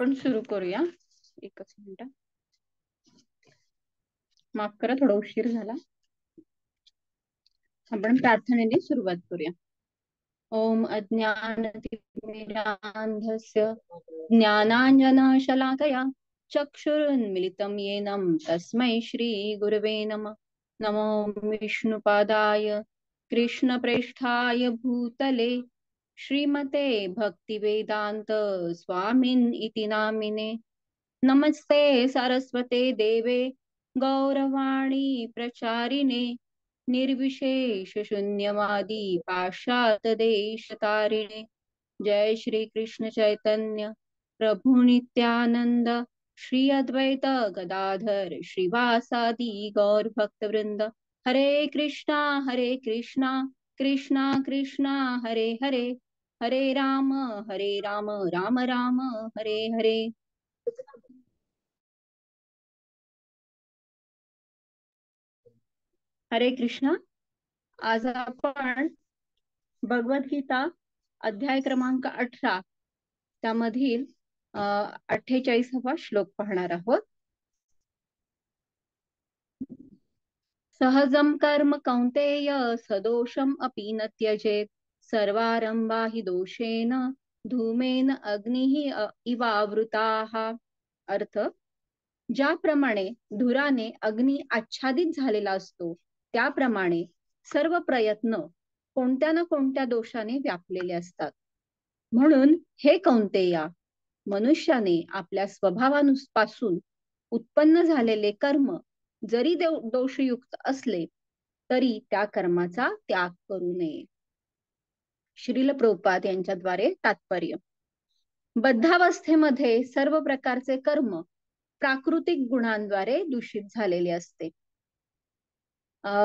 पण सुरू करूया. एकच मिनिट, माफ करा, थोडा उशीर झाला. आपण प्रार्थनेने सुरुवात करूया. ओम अज्ञानतिमिरान्धस्य ज्ञानाञ्जनशलाकया चक्षुरुन्मिलितं येन तस्मै श्रीगुरवे नमः. नमो विष्णुपादाय कृष्णप्रेष्ठाय भूतले श्रीमते भक्तिवेदान्त स्वामिन् इति नामिने. नमस्ते सरस्वते देवे गौरवाणी प्रचारिणे निर्विशेष शून्यवादी पाश्चात देश तारिणे. जय श्री कृष्ण चैतन्य प्रभु नित्यानंद श्री अद्वैत गदाधर श्रीवासादि गौर भक्त वृंद. हरे कृष्णा कृष्णा कृष्णा हरे हरे, हरे राम राम राम हरे हरे. हरे कृष्णा. आज आपण भगवद्गीता अध्याय क्रमांक 18 त्यामधील 48वा श्लोक पाहणार आहोत. सहजम कर्म कौंतेय सदोषम अपि न त्यजेत सर्वारंभा हि दोषेन धूमेन अग्निः इवावृताः. अर्थ, ज्याप्रमाणे धुराने अग्नी आच्छादित झालेला असतो त्याप्रमाणे सर्व प्रयत्न कोणत्या ना कोणत्या दोषाने व्यापलेले असतात. म्हणून हे कौंतेया, मनुष्याने आपल्या स्वभावापासून उत्पन्न झालेले कर्म जरी दोषयुक्त असले तरी त्या कर्माचा त्याग करू नये. श्रील प्रभुपाद यांच्याद्वारे तात्पर्य. बद्धावस्थेमध्ये सर्व प्रकारचे कर्म प्राकृतिक गुणांद्वारे दूषित झालेले असते.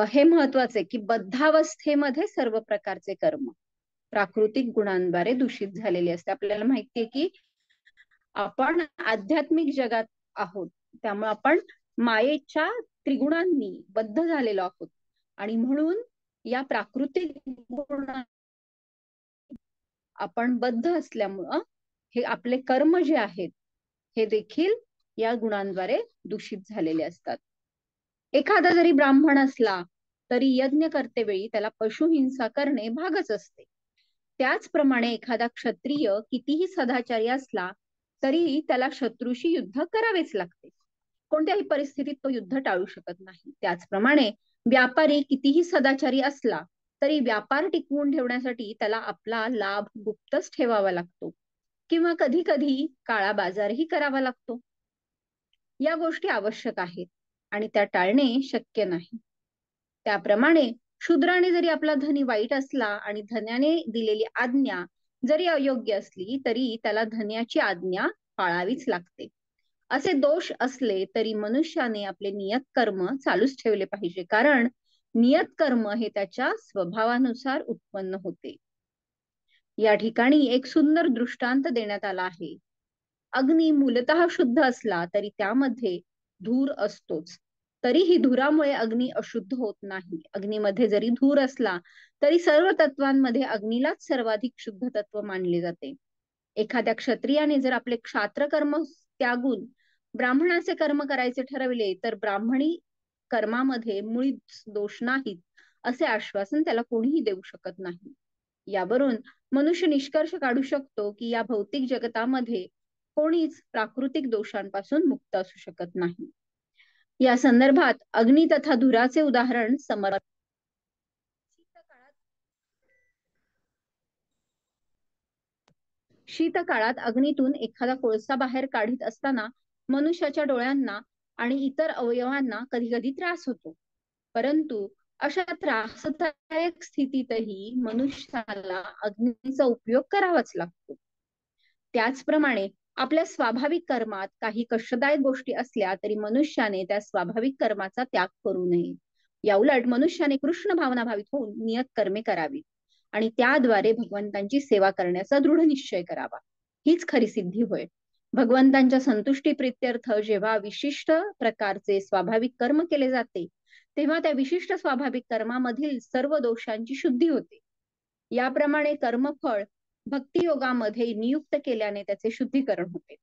हे महत्वाचे की बद्धावस्थेमध्ये सर्व प्रकारचे कर्म प्राकृतिक गुणांद्वारे दूषित झालेले असते. आपल्याला माहितीये की आपण आध्यात्मिक जगात आहोत, त्यामुळे आपण मायेच्या त्रिगुणांनी बद्ध झालेलो आहोत आणि म्हणून या प्राकृतिक गुण आपण बद्ध असल्यामुळं हे आपले कर्म जे आहेत हे देखील या गुणांद्वारे दूषित झालेले असतात. एखादा जरी ब्राह्मण असला तरी यज्ञ करतेवेळी त्याला पशुहिंसा करणे भागच असते. त्याचप्रमाणे एखादा क्षत्रिय कितीही सदाचारी असला तरी त्याला शत्रूशी युद्ध करावेच लागते. कोणत्याही परिस्थितीत तो युद्ध टाळू शकत नाही. त्याचप्रमाणे व्यापारी कितीही सदाचारी असला तरी व्यापार टिकवून ठेवण्यासाठी त्याला आपला लाभ गुप्तच ठेवावा लागतो किंवा कधी कधी काळा बाजारही करावा लागतो. या गोष्टी आवश्यक आहेत आणि त्या टाळणे शक्य नाही. त्याप्रमाणे शूद्राने जरी आपला धनी वाईट असला आणि धन्याने दिलेली आज्ञा जरी अयोग्य असली तरी त्याला धन्याची आज्ञा पाळावीच लागते. असे दोष असले तरी मनुष्याने आपले नियत कर्म चालूच ठेवले पाहिजे, कारण नियत कर्म हे त्याच्या स्वभावानुसार उत्पन्न होते. या ठिकाणी एक सुंदर दृष्टांत देण्यात आला आहे. अग्नी मूलतः शुद्ध असला तरी त्यामध्ये धूर असतोच, तरीही धुरामुळे अग्नी अशुद्ध होत नाही. अग्नीमध्ये जरी धूर असला तरी सर्व तत्वांमध्ये अग्नीलाच सर्वाधिक शुद्ध तत्व मानले जाते. एखाद्या क्षत्रियाने जर आपले क्षात्र कर्म त्यागून ब्राह्मणाचे कर्म करायचे ठरविले तर ब्राह्मणी कर्मामध्ये मुळीच दोष नाहीत असे आश्वासन त्याला कोणीही देऊ शकत नाही. यावरून मनुष्य निष्कर्ष काढू शकतो की या भौतिक जगतामध्ये कोणीच प्राकृतिक दोषांपासून मुक्त असू शकत नाही. या संदर्भात अग्नी तथा धुराचे उदाहरण समर्थ. शीतकाळात अग्नीतून एखादा कोळसा बाहेर काढीत असताना मनुष्याच्या डोळ्यांना आणि इतर अवयवांना कधी कधी त्रास होतो. परंतु अशा त्रासदायक स्थितीतही मनुष्याला अग्नीचा उपयोग करावाच लागतो. त्याचप्रमाणे आपल्या स्वाभाविक कर्मात काही कष्टदायक गोष्टी असल्या तरी मनुष्याने त्या स्वाभाविक कर्माचा त्याग करू नये. या उलट मनुष्याने कृष्ण भावना भावित होऊन नियत कर्मे करावी आणि त्याद्वारे भगवंतांची सेवा करण्याचा दृढ निश्चय करावा. हीच खरी सिद्धी होय. भगवंतांच्या संतुष्टी प्रित्यर्थ जेव्हा विशिष्ट प्रकारचे स्वाभाविक कर्म केले जाते तेव्हा त्या विशिष्ट स्वाभाविक कर्मामधील सर्व दोषांची शुद्धी होते. याप्रमाणे कर्मफळ भक्तियोगामध्ये नियुक्त केल्याने त्याचे शुद्धीकरण होते.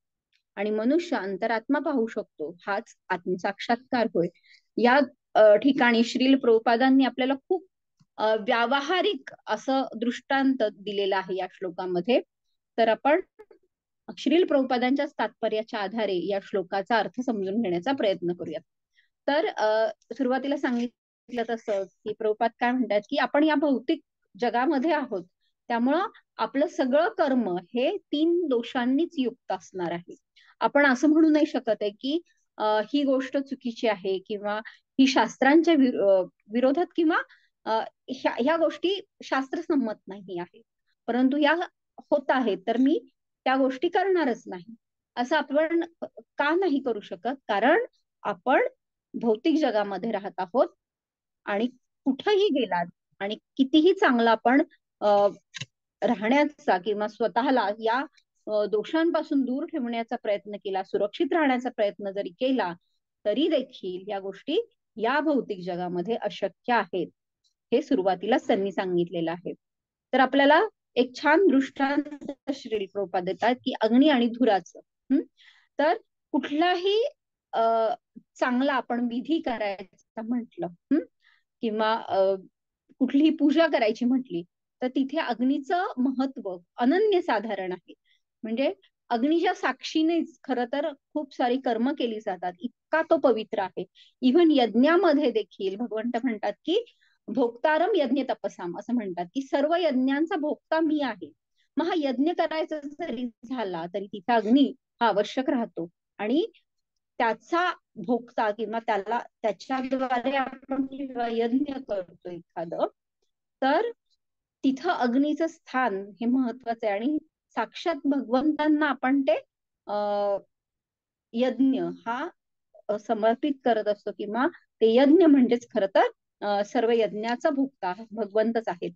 आणि मनुष्य अंतरात्मा पाहू शकतो, हाच आत्मसाक्षात्कार होय. या ठिकाणी श्रील प्रभुपादांनी आपल्याला खूप व्यावहारिक असं दृष्टांत दिलेलं आहे या श्लोकामध्ये. तर आपण श्रील प्रभुपादांच्या तात्पर्याच्या आधारे या श्लोकाचा अर्थ समजून घेण्याचा प्रयत्न करूयात. तर सुरुवातीला सांगितलं तसं की प्रभुपाद काय म्हणतात की आपण या भौतिक जगामध्ये आहोत, त्यामुळं आपलं सगळं कर्म हे 3 दोषांनीच युक्त असणार आहे. आपण असं म्हणू नाही शकत आहे की ही गोष्ट चुकीची आहे किंवा ही शास्त्रांच्या विरोधात किंवा ह्या गोष्टी शास्त्रसंमत नाही आहे, परंतु या होत आहेत तर मी त्या गोष्टी करणारच नाही, असं आपण का नाही करू शकत? कारण आपण भौतिक जगामध्ये राहत आहोत आणि कुठंही गेलात आणि कितीही चांगला आपण राहण्याचा किंवा स्वतःला या दोषांपासून दूर ठेवण्याचा प्रयत्न केला, सुरक्षित राहण्याचा प्रयत्न जरी केला, तरी देखील या गोष्टी या भौतिक जगामध्ये अशक्य आहेत, हे सुरुवातीलाच त्यांनी सांगितलेलं आहे. तर आपल्याला एक छान दृष्टांत श्री प्रभुपाद देतात की अग्नी आणि धुराचं. तर कुठलाही चांगला आपण विधी करायचा म्हटलं किंवा कुठलीही पूजा करायची म्हटली, तर तिथे अग्नीचं महत्व अनन्यसाधारण आहे. म्हणजे अग्नीच्या साक्षीनेच खरं तर खूप सारी कर्म केली जातात, इतका तो पवित्र आहे. इव्हन यज्ञामध्ये देखील भगवंत म्हणतात की भोक्तारम यज्ञ तपसाम, असं म्हणतात की सर्व यज्ञांचा भोक्ता मी आहे. मग हा यज्ञ करायचा जरी झाला तरी तिथे अग्नी हा आवश्यक राहतो आणि त्याचा भोक्ता किंवा त्याला त्याच्याद्वारे आपण जेव्हा यज्ञ करतो एखादं, तर तिथं अग्नीचं स्थान हे महत्वाचं आहे आणि साक्षात भगवंतांना आपण ते यज्ञ हा समर्पित करत असतो किंवा ते यज्ञ म्हणजेच खरं तर सर्व यज्ञाचा भोक्ता भगवंतच आहेत.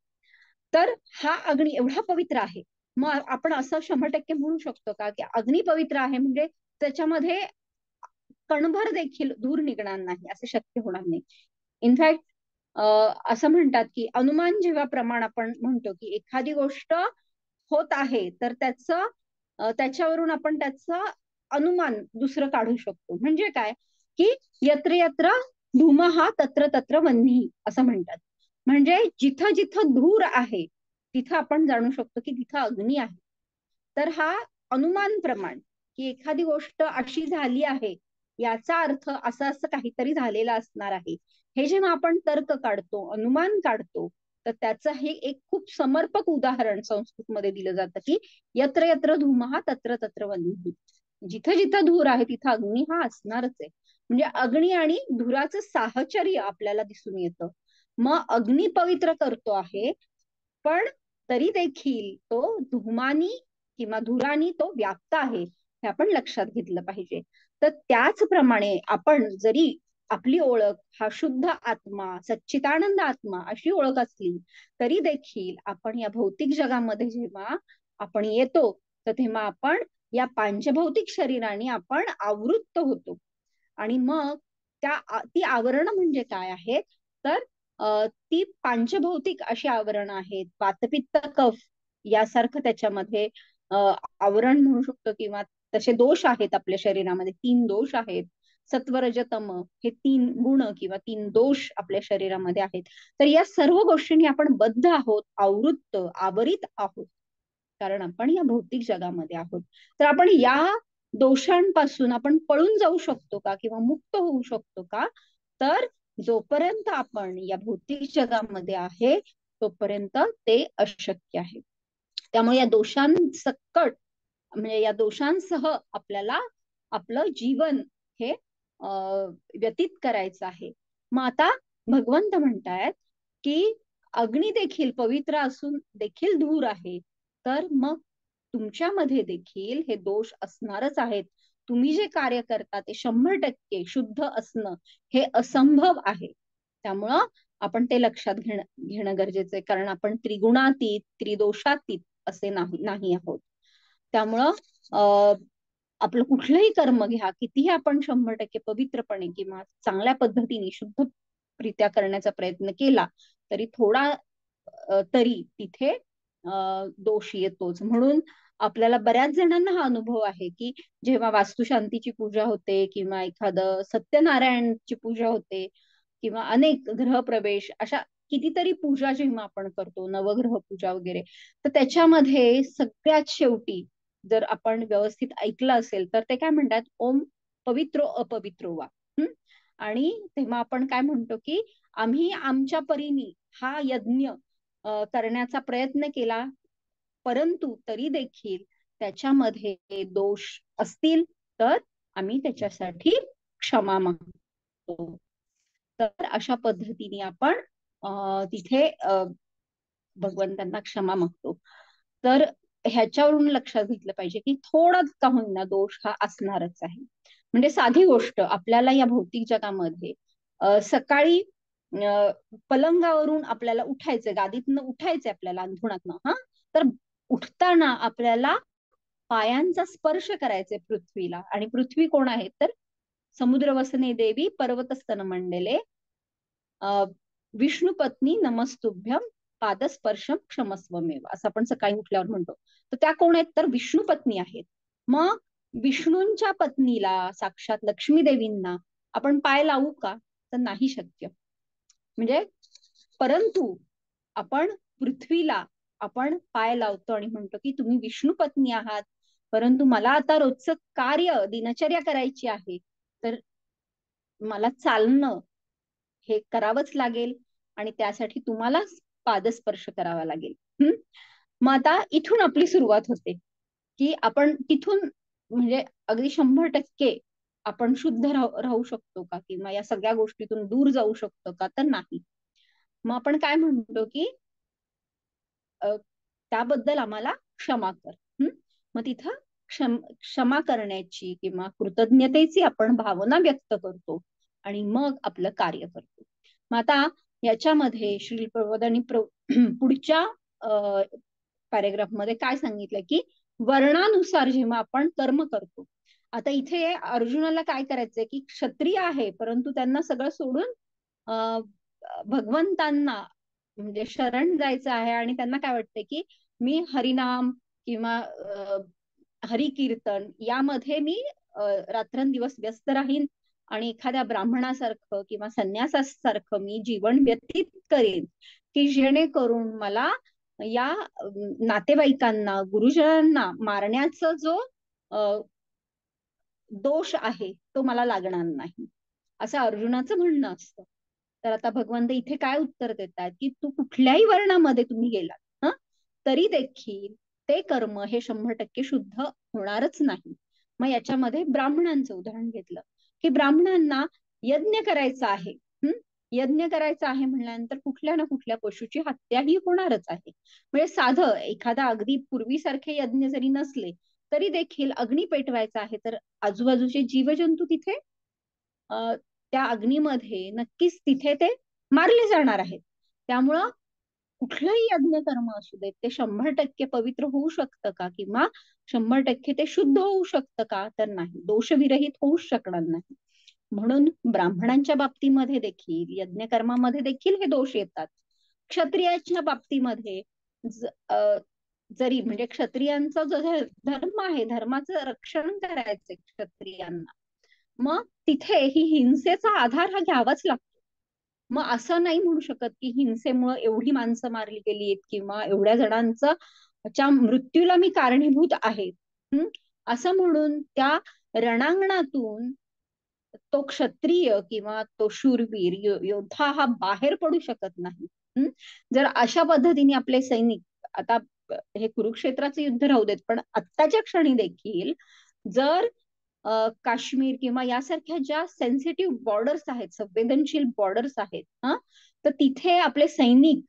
तर हा अग्नी एवढा पवित्र आहे, मग आपण असं 100% म्हणू शकतो का की अग्नी पवित्र आहे म्हणजे त्याच्यामध्ये कणभर देखील धूर निघणार नाही, असं शक्य होणार नाही. इनफॅक्ट असं म्हणतात की अनुमान जेव्हा प्रमाण आपण म्हणतो की एखादी गोष्ट होत आहे तर त्याच्यावरून आपण त्याचं अनुमान दुसरं काढू शकतो. म्हणजे काय की यत्र यत्र धूमः तत्र तत्र वह्निः असं म्हणतात. म्हणजे जिथं जिथं धूर आहे तिथं आपण जाणू शकतो की तिथं अग्नी आहे. तर हा अनुमान प्रमाण की एखादी गोष्ट अशी झाली आहे याचा अर्थ असं असं काहीतरी झालेलं असणार आहे, हे जेव्हा आपण तर्क काढतो, अनुमान काढतो, तर त्याचं हे एक खूप समर्पक उदाहरण संस्कृतमध्ये दिलं जातं की यत्र यत्र धूमः तत्र तत्र वह्निः. जिथं जिथं धूर आहे तिथं अग्नी हा असणारच आहे. म्हणजे अग्नी आणि धुराचं साहचर्य आपल्याला दिसून येतं. मग अग्नी पवित्र करतो आहे, पण तरी देखील तो धुमानी किंवा धुरानी तो व्याप्त आहे, हे आपण लक्षात घेतलं पाहिजे. तर त्याचप्रमाणे आपण जरी आपली ओळख हा शुद्ध आत्मा, सच्चिदानंद आत्मा अशी ओळख असली, तरी देखील आपण या भौतिक जगामध्ये जेव्हा आपण येतो, तर तेव्हा आपण या पांचभौतिक शरीराने आपण आवृत्त होतो. आणि मग ती आवरण म्हणजे काय आहेत, तर ती पांचभौतिक अशी आवरण आहेत. वातपित्त कफ यासारखं त्याच्यामध्ये आवरण म्हणू शकतो किंवा तसे दोष आहेत आपल्या शरीरामध्ये. 3 दोष आहेत. सत्व रज तम हे 3 गुण किंवा 3 दोष आपल्या शरीरामध्ये आहेत. तर या सर्व गोष्टींनी आपण बद्ध आहोत, आवृत्त, आवरित आहोत, कारण आपण या भौतिक जगामध्ये आहोत. तर आपण या दोषांपासून आपण पळून जाऊ शकतो का किंवा मुक्त होऊ शकतो का? तर जोपर्यंत आपण या भौतिक जगामध्ये आहे तोपर्यंत ते अशक्य आहे. त्यामुळे या दोषांसकट म्हणजे या दोषांसह आपल्याला आपलं जीवन हे व्यतीत करायचं आहे. मग आता भगवंत म्हणतायत की अग्नी देखील पवित्र असून देखील धूर आहे, तर मग तुमच्यामध्ये देखील हे दोष असणारच आहेत. तुम्ही जे कार्य करता ते 100% शुद्ध असणं हे असंभव आहे. त्यामुळं आपण ते लक्षात घेणं गरजेचं आहे, कारण आपण त्रिगुणातीत, त्रिदोषातीत असे नाही आहोत. त्यामुळं आपलं कुठलंही कर्म घ्या, कितीही आपण 100% पवित्रपणे किंवा चांगल्या पद्धतीने शुद्धरित्या करण्याचा प्रयत्न केला, तरी थोडा तरी तिथे दोष येतोच. म्हणून आपल्याला बऱ्याच जणांना हा अनुभव आहे की जेव्हा वास्तुशांतीची पूजा होते किंवा एखादं सत्यनारायणची पूजा होते किंवा अनेक ग्रहप्रवेश अशा कितीतरी पूजा जेव्हा आपण करतो, नवग्रह पूजा वगैरे, तर त्याच्यामध्ये सगळ्यात शेवटी जर आपण व्यवस्थित ऐकलं असेल तर ते काय म्हणतात, ओम पवित्रो अपवित्रो वा. आणि तेव्हा आपण काय म्हणतो की आम्ही आमच्या परीने हा यज्ञ करण्याचा प्रयत्न केला, परंतु तरी देखील त्याच्यामध्ये दोष असतील तर आम्ही त्याच्यासाठी क्षमा मागतो. तर अशा पद्धतीने आपण तिथे भगवंतांना क्षमा मागतो. तर ह्याच्यावरून लक्षात घेतलं पाहिजे की थोडा का होईना दोष हा असणारच आहे. म्हणजे साधी गोष्ट, आपल्याला या भौतिक जगामध्ये सकाळी पलंगावरून आपल्याला उठायचं, गादीतनं उठायचंय आपल्याला अंथरुणातनं, हा, तर उठताना आपल्याला पायांचा स्पर्श करायचे पृथ्वीला. आणि पृथ्वी कोण आहे तर समुद्र वसने देवी पर्वतस्तन मंडले विष्णू पत्नी नमस्तुभ्यम पादस्पर्शम क्षमस्वमेव, असं आपण सकाळी उठल्यावर म्हणतो. तर त्या कोण आहेत तर विष्णू पत्नी आहेत. मग विष्णूंच्या पत्नीला साक्षात लक्ष्मी देवींना आपण पाय लावू का तर नाही शक्य. म्हणजे परंतु आपण पृथ्वीला आपण पाय लावतो आणि म्हणतो की तुम्ही विष्णू पत्नी आहात, परंतु मला आता रोजचं कार्य दिनचर्या करायची आहे, तर मला चालणं हे करावंच लागेल आणि त्यासाठी तुम्हालाच पादस्पर्श करावा लागेल. मग आता इथून आपली सुरुवात होते की आपण तिथून म्हणजे अगदी 100% आपण शुद्ध राहू शकतो का किंवा या सगळ्या गोष्टीतून दूर जाऊ शकतो का तर नाही. मग आपण काय म्हणतो की त्याबद्दल आम्हाला क्षमा कर. मग तिथं क्षमा करण्याची किंवा कृतज्ञतेची आपण भावना व्यक्त करतो आणि मग आपलं कार्य करतो. मग आता याच्यामध्ये श्री प्रबोधांनी पुढच्या पॅरेग्राफ मध्ये काय सांगितलं की वर्णानुसार जेव्हा आपण कर्म करतो. आता इथे अर्जुनाला काय करायचंय की क्षत्रिय आहे परंतु त्यांना सगळं सोडून भगवंतांना म्हणजे शरण जायचं आहे आणि त्यांना काय वाटतंय की मी हरिनाम किंवा हरिकीर्तन यामध्ये मी रात्रंदिवस व्यस्त राहीन आणि एखाद्या ब्राह्मणासारखं किंवा संन्यासासारखं मी जीवन व्यतीत करेन की जेणेकरून मला या नातेवाईकांना गुरुजनांना मारण्याचा जो दोष आहे तो मला लागणार नाही, असं अर्जुनाचं म्हणणं असतं. तर आता भगवंत इथे काय उत्तर देतात की तू कुठल्याही वर्णामध्ये तुम्ही गेलात तरी देखील ते कर्म हे 100% शुद्ध होणारच नाही. मग याच्यामध्ये ब्राह्मणांचं उदाहरण घेतलं की ब्राह्मणांना यज्ञ करायचा आहे. यज्ञ करायचा आहे म्हणल्यानंतर कुठल्या ना कुठल्या पशुची हत्या ही होणारच आहे. म्हणजे साधं एखादा अगदी पूर्वीसारखे यज्ञ जरी नसले तरी देखील अग्नी पेटवायचा आहे तर आजूबाजूचे जीवजंतू तिथे त्या अग्नीमध्ये नक्कीच तिथे ते मारले जाणार आहेत. त्यामुळं कुठलंही यज्ञ कर्म असू देत ते 100% पवित्र होऊ शकतं का किंवा 100% ते शुद्ध होऊ शकतं का तर नाही, दोषविरहित होऊच शकणार नाही. म्हणून ब्राह्मणांच्या बाबतीमध्ये देखील यज्ञ कर्मामध्ये देखील हे दोष येतात. क्षत्रियाच्या बाबतीमध्ये जरी म्हणजे क्षत्रियांचा जो धर्म आहे, धर्माचं रक्षण करायचंय क्षत्रियांना, मग तिथे ही हिंसेचा आधार हा घ्यावाच लागतो. मग असं नाही म्हणू शकत की हिंसेमुळे एवढी माणसं मारली गेली किंवा एवढ्या जणांच्या मृत्यूला मी कारणीभूत आहे असं म्हणून त्या रणांगणातून तो क्षत्रिय किंवा तो शूरवीर योद्धा हा बाहेर पडू शकत नाही. जर अशा पद्धतीने आपले सैनिक, आता हे कुरुक्षेत्राचं युद्ध राहू देत पण आत्ताच्या क्षणी देखील जर काश्मीर किंवा यासारख्या ज्या सेन्सिटिव्ह बॉर्डर्स आहेत, संवेदनशील बॉर्डर्स आहेत तर तिथे आपले सैनिक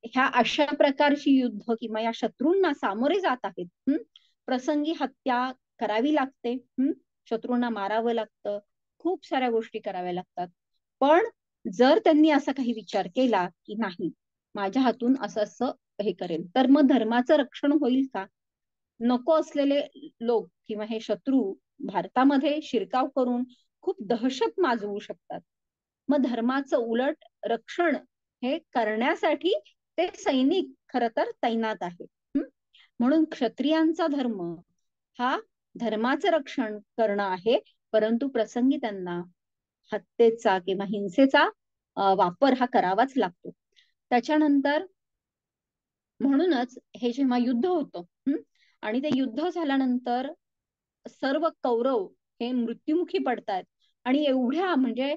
ह्या अशा प्रकारची युद्ध किंवा या शत्रूंना सामोरे जात आहेत, प्रसंगी हत्या करावी लागते, शत्रूंना मारावं लागतं, खूप साऱ्या गोष्टी कराव्या लागतात. पण जर त्यांनी असा काही विचार केला की नाही माझ्या हातून असं असं हे करेल तर मग धर्माचं रक्षण होईल का? नको असलेले लोक किंवा हे शत्रू भारतामध्ये शिरकाव करून खूप दहशत माजवू शकतात. मग धर्माचं उलट रक्षण हे करण्यासाठी ते सैनिक खर तर तैनात आहेत. म्हणून क्षत्रियांचा धर्म हा धर्माचं रक्षण करणं आहे, परंतु प्रसंगी त्यांना हत्येचा किंवा हिंसेचा वापर हा करावाच लागतो. त्याच्यानंतर म्हणूनच हे जेव्हा युद्ध होतं आणि ते युद्ध झाल्यानंतर सर्व कौरव हे मृत्युमुखी पडतात आणि एवढ्या म्हणजे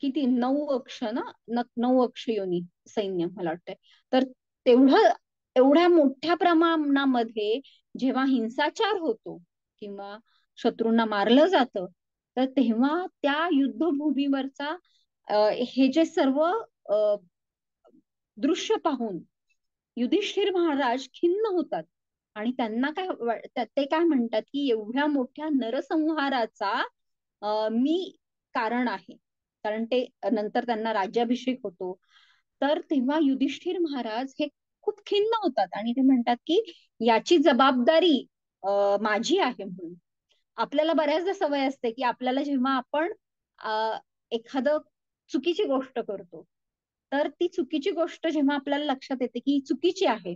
किती 9 अक्ष ना 9 अक्ष योनी सैन्य मला वाटतंय. तर तेवढं एवढ्या मोठ्या प्रमाणामध्ये जेव्हा हिंसाचार होतो किंवा शत्रूंना मारलं जातं, तर तेव्हा त्या युद्धभूमीवरचा हे जे सर्व दृश्य पाहून युधिष्ठिर महाराज खिन्न होतात आणि त्यांना ते काय म्हणतात की एवढ्या मोठ्या नरसंहाराचा मी कारण आहे. कारण ते नंतर त्यांना राज्याभिषेक होतो. तर तेव्हा युधिष्ठिर महाराज हे खूप खिन्न होतात आणि ते म्हणतात की याची जबाबदारी माझी आहे म्हणून. आपल्याला बऱ्याचदा सवय असते की आपल्याला जेव्हा आपण एखादं चुकीची गोष्ट करतो, तर ती चुकीची गोष्ट जेव्हा आपल्याला लक्षात येते की चुकीची आहे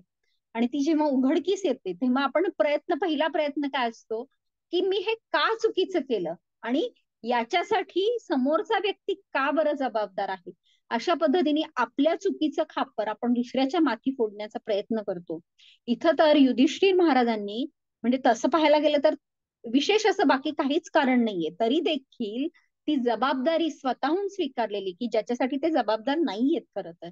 आणि ती जेव्हा उघडकीस येते, तेव्हा आपण पहिला प्रयत्न काय असतो की मी हे का चुकीचं केलं आणि याच्यासाठी समोरचा व्यक्ती का बरं जबाबदार आहे. अशा पद्धतीने आपल्या चुकीचं खापर आपण दुसऱ्याच्या माथी फोडण्याचा प्रयत्न करतो. इथं तर युधिष्ठिर महाराजांनी म्हणजे तसं पाहायला गेलं तर विशेष असं बाकी काहीच कारण नाहीये, तरी देखील ती जबाबदारी स्वतःहून स्वीकारलेली की ज्याच्यासाठी ते जबाबदार नाहीयेत खरं तर,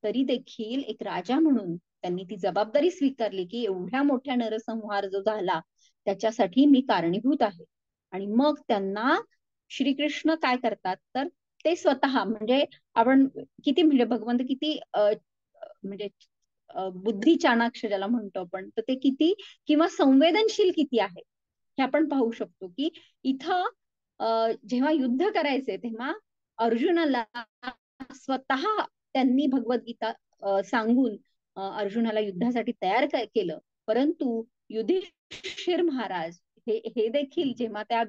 तरी देखील एक राजा म्हणून त्यांनी ती जबाबदारी स्वीकारली की एवढ्या मोठ्या नरसंहार जो झाला त्याच्यासाठी मी कारणीभूत आहे. आणि मग त्यांना श्रीकृष्ण काय करतात तर ते स्वतः म्हणजे आपण किती म्हणजे भगवंत किती म्हणजे बुद्धी चाणाक्ष ज्याला म्हणतो आपण, तर ते किती किंवा संवेदनशील किती आहे हे आपण पाहू शकतो की इथं जेव्हा युद्ध करायचे तेव्हा अर्जुनाला स्वतः त्यांनी भगवद्गीता सांगून अर्जुनाला युद्धासाठी तयार केलं. परंतु युधिष्ठिर महाराज हे देखील जेव्हा त्या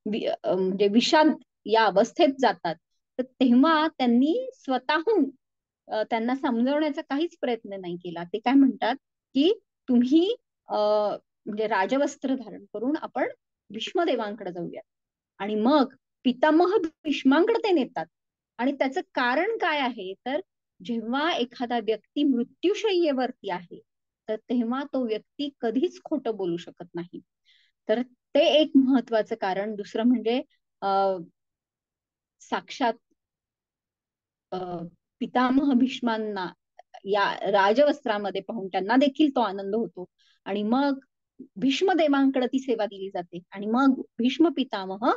म्हणजे विषाद या अवस्थेत जातात, तर तेव्हा त्यांनी स्वतःहून त्यांना समजवण्याचा काहीच प्रयत्न नाही केला. ते काय म्हणतात की तुम्ही म्हणजे राजवस्त्र धारण करून आपण भीष्मदेवांकडे जाऊया. आणि मग पितामह भीष्मांकडे ते नेतात. आणि त्याचं कारण काय आहे तर जेव्हा एखादा व्यक्ती मृत्यूशय्येवरती आहे, तर तेव्हा तो व्यक्ती कधीच खोटं बोलू शकत नाही. तर ते एक महत्वाचं कारण. दुसरं म्हणजे साक्षात पितामह भीष्मांना या राजवस्त्रामध्ये पाहून त्यांना देखील तो आनंद होतो. आणि मग भीष्मदेवांकडे ती सेवा दिली जाते आणि मग भीष्म पितामह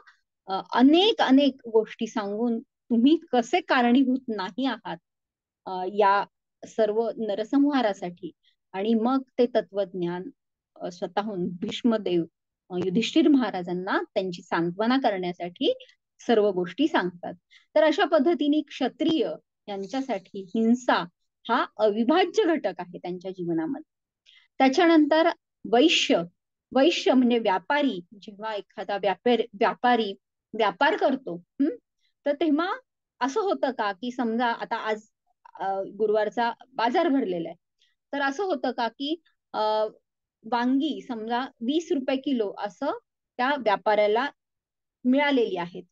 अनेक अनेक गोष्टी सांगून तुम्ही कसे कारणीभूत नाही आहात या सर्व नरसंहारासाठी, आणि मग ते तत्वज्ञान स्वतःहून भीष्मदेव युधिष्ठिर महाराजांना त्यांची सांत्वना करण्यासाठी सर्व गोष्टी सांगतात. तर अशा पद्धतीने क्षत्रिय यांच्यासाठी हिंसा हा अविभाज्य घटक आहे त्यांच्या जीवनामध्ये. त्याच्यानंतर वैश्य वैश्य म्हणजे व्यापारी. जेव्हा एखादा व्यापारी व्यापार करतो तर तेव्हा असं होतं का की समजा आता आज गुरुवारचा बाजार भरलेला आहे, तर असं होतं का की वांगी समजा 20 रुपये किलो असं त्या व्यापाऱ्याला मिळालेली आहेत.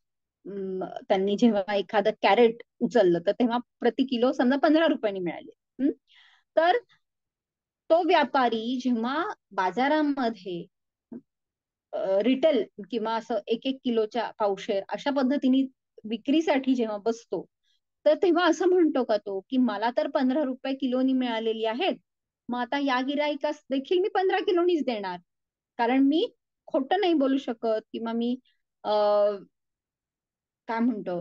त्यांनी जेव्हा एखादं कॅरेट उचललं तर तेव्हा प्रति किलो समजा 15 रुपयांनी मिळाले. तर तो व्यापारी जेव्हा बाजारामध्ये रिटेल किंवा असं 1-1 किलोच्या पावशेर अशा पद्धतीने विक्रीसाठी जेव्हा बसतो, तर तेव्हा असं म्हणतो का तो की मला तर 15 रुपये किलोनी मिळालेली आहेत, मग आता या गिराईकास देखील मी 15 किलोनीच देणार, कारण मी खोटं नाही बोलू शकत किंवा मी काय म्हणतो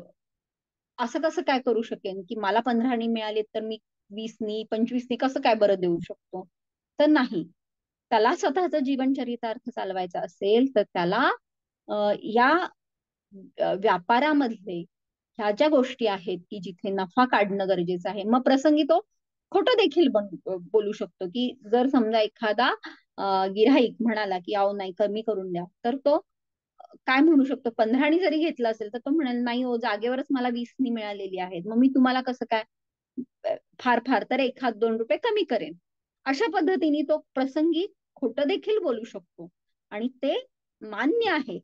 असं कसं काय करू शकेन की मला 15नी मिळाले तर मी 20नी 25नी कसं काय बरं देऊ शकतो. तर नाही, त्याला स्वतःचं जीवन चरितार्थ चालवायचा असेल तर त्याला या व्यापारामध्ये ह्या ज्या गोष्टी आहेत की जिथे नफा काढणं गरजेचं आहे, मग प्रसंगी तो खोटं देखील बोलू शकतो की जर समजा एखादा गिऱ्हाईक म्हणाला की अहो नाही कमी करून द्या, तर तो काय म्हणू शकतो 15नी जरी घेतलं असेल तर तो म्हणेल नाही हो जागेवरच मला 20नी मिळालेली आहेत, मग मी तुम्हाला कसं काय फार फार तर 1-2 रुपये कमी करेन. अशा पद्धतीने तो प्रसंगी खोटं देखील बोलू शकतो आणि ते मान्य आहे,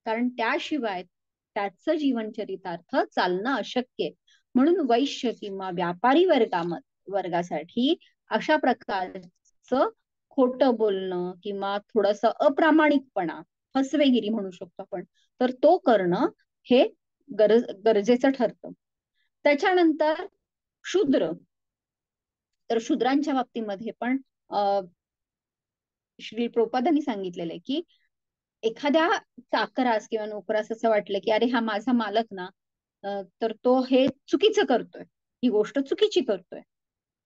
कारण त्याशिवाय त्याचं जीवनचरितार्थ चालणं अशक्य आहे. म्हणून वैश्य किंवा व्यापारी वर्गासाठी अशा प्रकारचं खोटं बोलणं किंवा थोडंसं अप्रामाणिकपणा, फसवेगिरी म्हणू शकतो आपण, तर तो करणं हे गरजेचं ठरतं. त्याच्यानंतर शूद्र, तर शूद्रांच्या बाबतीमध्ये पण श्री प्रभुपादांनी सांगितलेलं आहे की एखाद्या चाकरास किंवा नोकरास असं वाटलं की अरे हा माझा मालक ना, तर तो हे चुकीचं करतोय, ही गोष्ट चुकीची करतोय,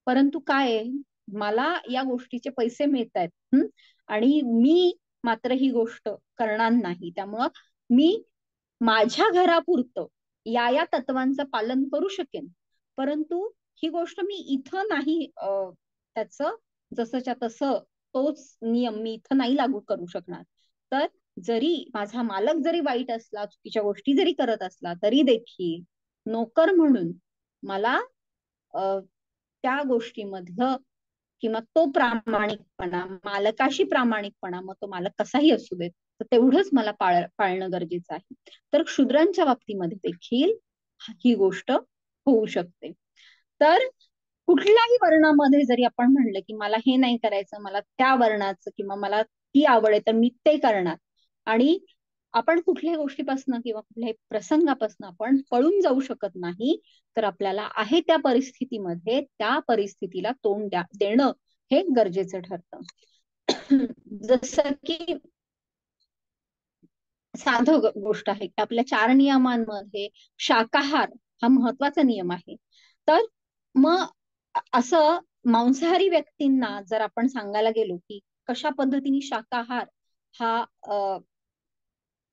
परंतु काय आहे, मला या गोष्टीचे पैसे मिळत आहेत आणि मी मात्र ही गोष्ट करणार नाही, त्यामुळं मी माझ्या घरापुरतं या तत्वांचं पालन करू शकेन, परंतु ही गोष्ट मी इथं नाही त्याचं जसंच्या तसं तोच नियम मी इथं नाही लागू करू शकणार. तर जरी माझा मालक जरी वाईट असला, चुकीच्या गोष्टी जरी करत असला, तरी देखील नोकर म्हणून मला त्या गोष्टीमधलं किंवा तो प्रामाणिकपणा, मालकाशी प्रामाणिकपणा, मग तो मालक कसाही असू देत, तर तेवढंच मला पाळणं गरजेचं आहे. तर शूद्रांच्या बाबतीमध्ये देखील ही गोष्ट होऊ शकते. तर कुठल्याही वर्णामध्ये जरी आपण म्हणलं की मला हे नाही करायचं, मला त्या वर्णाचं किंवा मला ती आवड आहे तर मी ते करणार, आणि आपण कुठल्याही गोष्टीपासून किंवा कुठल्याही प्रसंगापासून आपण पळून जाऊ शकत नाही, तर आपल्याला आहे त्या परिस्थितीमध्ये त्या परिस्थितीला तोंड देणं हे गरजेचं ठरतं. जसं की साधं गोष्ट आहे की आपल्या 4 नियमांमध्ये शाकाहार हा महत्वाचा नियम आहे. तर मग असं मांसाहारी व्यक्तींना जर आपण सांगायला गेलो की कशा पद्धतीने शाकाहार हा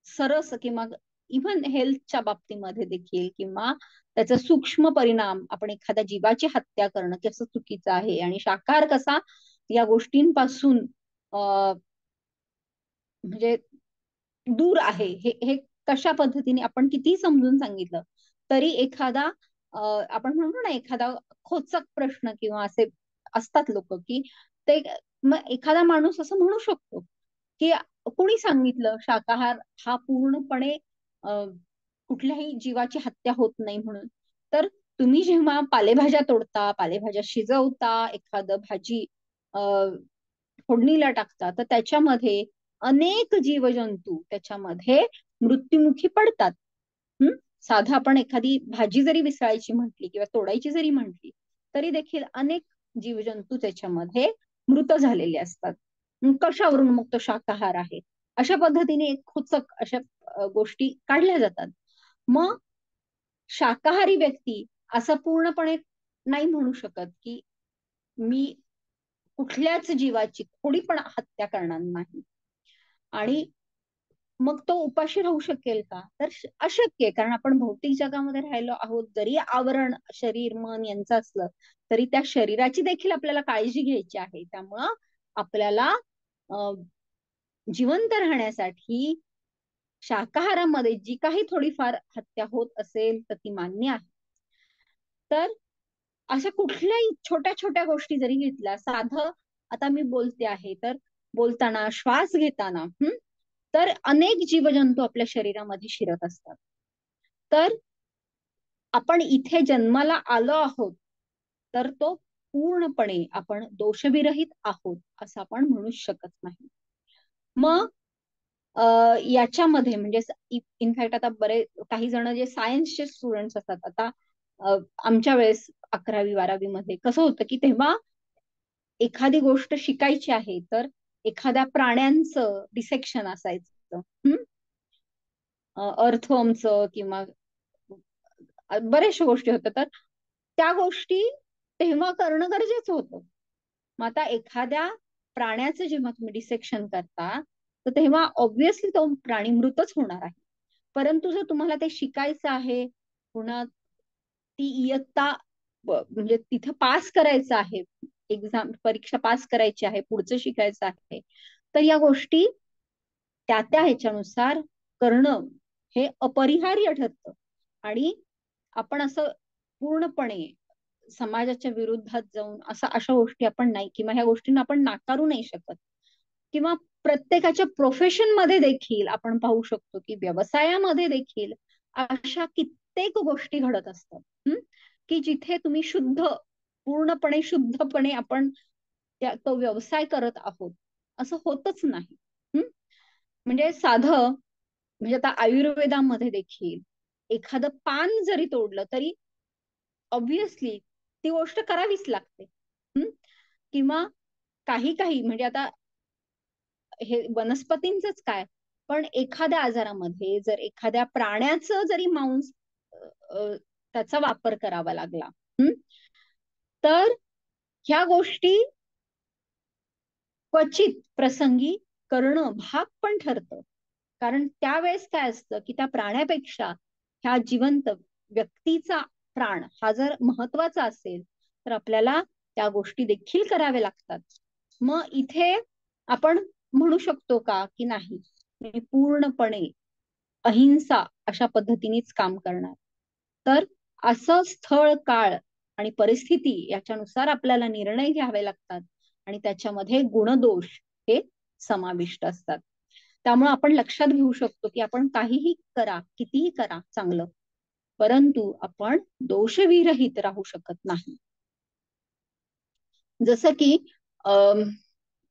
सरस किंवा इव्हन हेल्थच्या बाबतीमध्ये देखील किंवा त्याचा सूक्ष्म परिणाम, आपण एखाद्या जीवाची हत्या करणं कसं चुकीचं आहे आणि शाकाहार कसा या गोष्टींपासून म्हणजे दूर आहे, हे हे कशा पद्धतीने आपण किती समजून सांगितलं तरी एखादा आपण म्हणतो ना एखादा खोचक प्रश्न किंवा असे असतात लोक की ते, मग एखादा माणूस असं म्हणू शकतो की कोणी सांगितलं शाकाहार हा पूर्णपणे कुठल्याही जीवाची हत्या होत नाही म्हणून. तर तुम्ही जेव्हा पालेभाज्या तोडता, पालेभाज्या शिजवता, एखादं भाजी फोडणीला टाकता, तर त्याच्यामध्ये अनेक जीवजंतू त्याच्यामध्ये मृत्युमुखी पडतात. साधा आपण एखादी भाजी जरी विसळायची म्हटली किंवा तोडायची जरी म्हटली, तरी देखील अनेक जीवजंतू त्याच्यामध्ये मृत झालेले असतात. कशावरून मग तो शाकाहार आहे, अशा पद्धतीने एक खुचक अशा गोष्टी काढल्या जातात. मग शाकाहारी व्यक्ती असं पूर्णपणे नाही म्हणू शकत की मी कुठल्याच जीवाची थोडी पण हत्या करणार नाही, आणि मग तो उपाशी राहू शकेल का, तर अशक्य आहे, कारण आपण भौतिक जगामध्ये राहिलो आहोत. जरी आवरण शरीर मन यांचं असलं तरी त्या शरीराची देखील आपल्याला काळजी घ्यायची आहे. त्यामुळं आपल्याला जिवंत राहण्यासाठी शाकाहारामध्ये जी काही थोडीफार हत्या होत असेल तर ती मान्य आहे. तर अशा कुठल्याही छोट्या छोट्या गोष्टी जरी घेतल्या, साधं आता मी बोलते आहे तर बोलताना श्वास घेताना तर अनेक जीवजंतू आपल्या शरीरामध्ये शिरत असतात. तर आपण इथे जन्माला आलो आहोत तर तो पूर्णपणे आपण दोषविरहित आहोत असं आपण म्हणू शकत नाही. मग याच्यामध्ये म्हणजे इनफॅक्ट आता काही जण जे सायन्सचे स्टुडंट्स असतात, आता आमच्या वेळेस 11वी-12वी मध्ये कसं होतं की तेव्हा एखादी गोष्ट शिकायची आहे तर एखाद्या प्राण्यांचं डिसेक्शन असायचं, अर्थवर्मचं किंवा बऱ्याचशा गोष्टी होत्या, तर त्या गोष्टी तेव्हा करणं गरजेचं होतं. मग आता एखाद्या प्राण्याचं जेव्हा तुम्ही डिसेक्शन करता तर तेव्हा ऑब्व्हियसली तो प्राणी मृतच होणार आहे. परंतु जर तुम्हाला ते शिकायचं आहे, पुन्हा ती इयत्ता म्हणजे तिथं पास करायचं आहे, एक्झाम परीक्षा पास करायची आहे, पुढचं शिकायचं आहे, तर या गोष्टी त्या ह्याच्यानुसार करणं हे अपरिहार्य ठरतं. आणि आपण असं पूर्णपणे समाजाच्या विरुद्धात जाऊन अशा गोष्टी आपण नाही, किंवा ह्या गोष्टींना आपण नाकारू नाही शकत. किंवा प्रत्येकाच्या प्रोफेशन मध्ये देखील आपण पाहू शकतो की व्यवसायामध्ये देखील अशा कित्येक गोष्टी घडत असतात, की जिथे तुम्ही पूर्णपणे शुद्धपणे आपण तो व्यवसाय करत आहोत असं होतच नाही. म्हणजे साधं, म्हणजे आता आयुर्वेदामध्ये देखील एखादं पान जरी तोडलं तरी ऑब्विसली ती गोष्ट करावीच लागते. किंवा काही काही म्हणजे आता हे वनस्पतींचंच काय, पण एखाद्या आजारामध्ये जर एखाद्या प्राण्याचं जरी मांस त्याचा वापर करावा लागला, तर ह्या गोष्टी क्वचित प्रसंगी करणं भाग पण ठरतं. कारण त्यावेळेस काय असतं की त्या प्राण्यापेक्षा ह्या जिवंत व्यक्तीचा प्राण हा जर महत्वाचा असेल तर आपल्याला त्या गोष्टी देखील कराव्या लागतात. मग इथे आपण म्हणू शकतो का की नाही, मी पूर्णपणे अहिंसा अशा पद्धतीनेच काम करणार? तर असं स्थळ, काळ आणि परिस्थिती याच्यानुसार आपल्याला निर्णय घ्यावे लागतात आणि त्याच्यामध्ये गुणदोष हे समाविष्ट असतात. त्यामुळे आपण लक्षात घेऊ शकतो की आपण काहीही करा, कितीही करा चांगलं, परंतु आपण दोषविरहित राहू शकत नाही. जसं की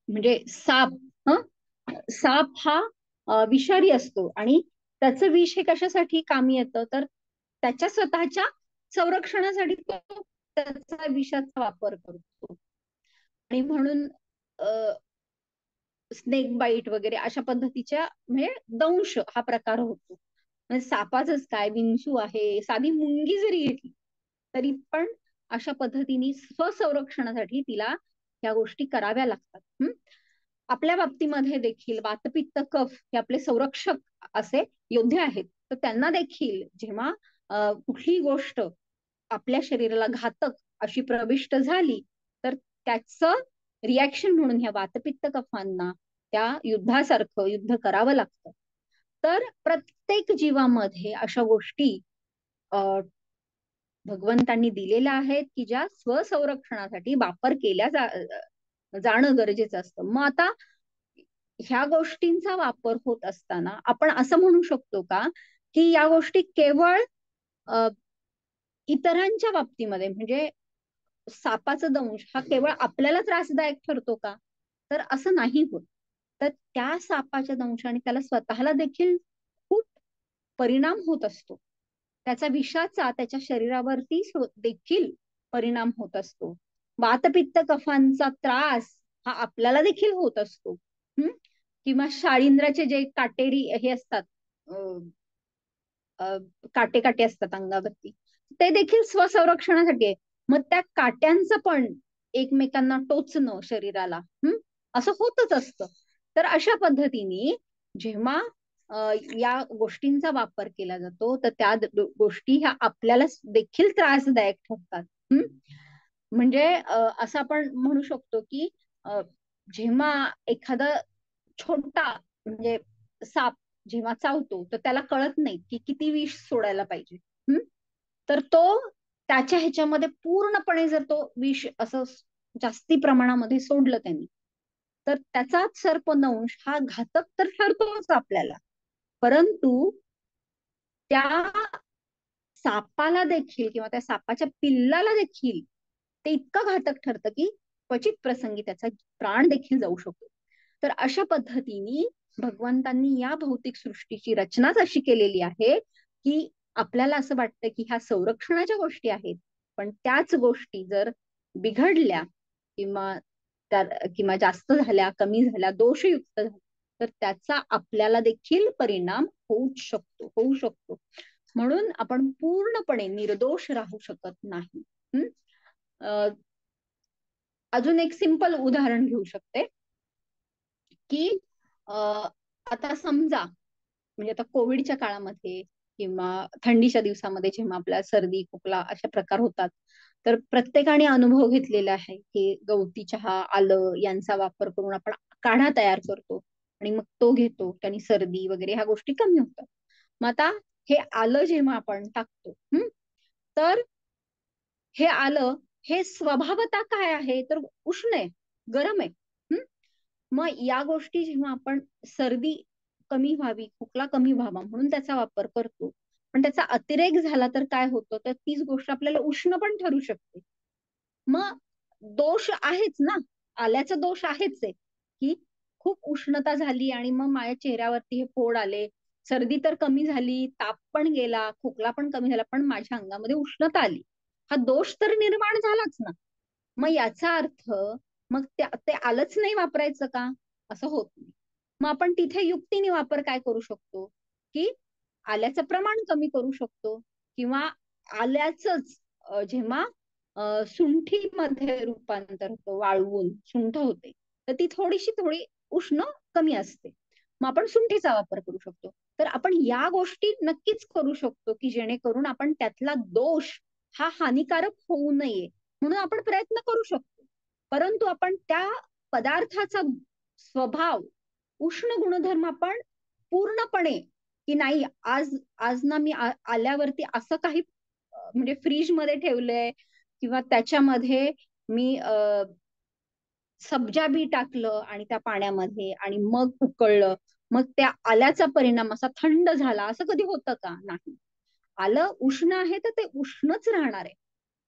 म्हणजे साप हा विषारी असतो आणि त्याचं विष हे कशासाठी कामी येतं, तर त्याच्या स्वतःच्या संरक्षणासाठी तो त्याचा विषाचा वापर करतो. आणि म्हणून स्नेक बाईट वगैरे अशा पद्धतीच्या म्हणजे दंश हा प्रकार होतो. म्हणजे सापाचंच काय, विंचू आहे, साधी मुंगी जरी घेतली तरी पण अशा पद्धतीने स्वसंरक्षणासाठी तिला ह्या गोष्टी कराव्या लागतात. आपल्या बाबतीमध्ये देखील वातपित्त कफ हे आपले संरक्षक असे योद्धे आहेत. तर त्यांना देखील जेव्हा कुठली गोष्ट आपल्या शरीराला घातक अशी प्रविष्ट झाली तर त्याचं रिॲक्शन म्हणून ह्या वातपित्त कफांना त्या युद्धासारखं युद्ध करावं लागतं. तर प्रत्येक जीवामध्ये अशा गोष्टी भगवंतांनी दिलेल्या आहेत की ज्या स्वसंरक्षणासाठी वापर केल्या जाणं गरजेचं असतं. मग आता ह्या गोष्टींचा वापर होत असताना आपण असं म्हणू शकतो का की या गोष्टी केवळ इतरांच्या बाबतीमध्ये, म्हणजे सापाचा दंश हा केवळ आपल्याला त्रासदायक ठरतो का, तर असं नाही होत. तर त्या सापाच्या दंशाने त्याला स्वतःला देखील खूप परिणाम होत असतो. त्याचा विषाचा त्याच्या शरीरावरती देखील परिणाम होत असतो. वातपित्त कफांचा त्रास हा आपल्याला देखील होत असतो. किंवा शाळिंद्राचे जे काटेरी हे असतात, काटे काटे असतात अंगावरती, ते देखील स्वसंरक्षणासाठी आहे. मग त्या काट्यांचं पण एकमेकांना टोचणं शरीराला असं होतच असतं. तर अशा पद्धतीने जेव्हा या गोष्टींचा वापर केला जातो तर त्या गोष्टी ह्या आपल्याला देखील त्रासदायक ठरतात. म्हणजे असं आपण म्हणू शकतो की जेव्हा एखादा छोटा म्हणजे साप जेव्हा चावतो तर त्याला कळत नाही की किती विष सोडायला पाहिजे. तर तो त्याच्या ह्याच्यामध्ये पूर्णपणे जर तो विष असं जास्ती प्रमाणामध्ये सोडलं त्यांनी तर त्याचा सर्पदंश हा घातक तर ठरतोच आपल्याला, परंतु त्या सापाला देखील किंवा त्या सापाच्या पिल्लाला देखील ते इतकं घातक ठरतं की क्वचित प्रसंगी त्याचा प्राण देखील जाऊ शकतो. तर अशा पद्धतीने भगवंतांनी या भौतिक सृष्टीची रचनाच अशी केलेली आहे की आपल्याला असं वाटतं की ह्या संरक्षणाच्या गोष्टी आहेत, पण त्याच गोष्टी जर बिघडल्या किंवा किंवा जास्त झाल्या, कमी झाल्या, दोषयुक्त झाल्या तर त्याचा आपल्याला देखील परिणाम होऊ शकतो. म्हणून आपण पूर्णपणे निर्दोष राहू शकत नाही. अजून एक सिंपल उदाहरण घेऊ शकते की आता समजा म्हणजे आता कोविडच्या काळामध्ये किंवा थंडीच्या दिवसामध्ये जेव्हा आपल्या सर्दी खोकला अशा प्रकार होतात तर प्रत्येकाने अनुभव घेतलेला आहे की गवती चहा, आलं यांचा वापर करून आपण काढा तयार करतो आणि मग तो घेतो, त्यानी सर्दी वगैरे ह्या गोष्टी कमी होतात. मग आता हे आलं जेव्हा आपण टाकतो तर हे आलं हे स्वभावता काय आहे तर उष्ण आहे, गरम आहे. मग या गोष्टी जेव्हा आपण सर्दी कमी व्हावी, खोकला कमी व्हावा म्हणून त्याचा वापर करतो, पण त्याचा अतिरेक झाला तर काय होतं, तर तीच गोष्ट आपल्याला उष्ण पण ठरू शकते. मग दोष आहेच ना, आल्याचा दोष आहेच आहे की खूप उष्णता झाली आणि मग माझ्या चेहऱ्यावरती हे फोड आले, सर्दी तर कमी झाली, ताप पण गेला, खोकला पण कमी झाला, पण माझ्या अंगामध्ये उष्णता आली. हा दोष तर निर्माण झालाच ना. मग याचा अर्थ मग ते आलंच नाही वापरायचं का, असं होत नाही. मग आपण तिथे युक्तीने वापर काय करू शकतो की आल्याचं प्रमाण कमी करू शकतो, किंवा आल्याचंच जेव्हा सुंठीमध्ये रूपांतर होतं, वाळवून सुंठ होते, तर ती थोडी उष्ण कमी असते, मग आपण सुंठीचा वापर करू शकतो. तर आपण या गोष्टी नक्कीच करू शकतो की जेणेकरून आपण त्यातला दोष हा हानिकारक होऊ नये म्हणून आपण प्रयत्न करू शकतो. परंतु आपण त्या पदार्थाचा स्वभाव, उष्ण गुणधर्म आपण पूर्णपणे की नाही, आज आज ना मी आल्यावरती असं काही म्हणजे फ्रीज मध्ये ठेवलंय किंवा त्याच्यामध्ये मी सब्जा बी टाकलं आणि त्या पाण्यामध्ये आणि मग उकळलं, मग त्या आल्याचा परिणाम असा थंड झाला, असं कधी होतं का? नाही. आलं उष्ण आहे तर ते उष्णच राहणार आहे,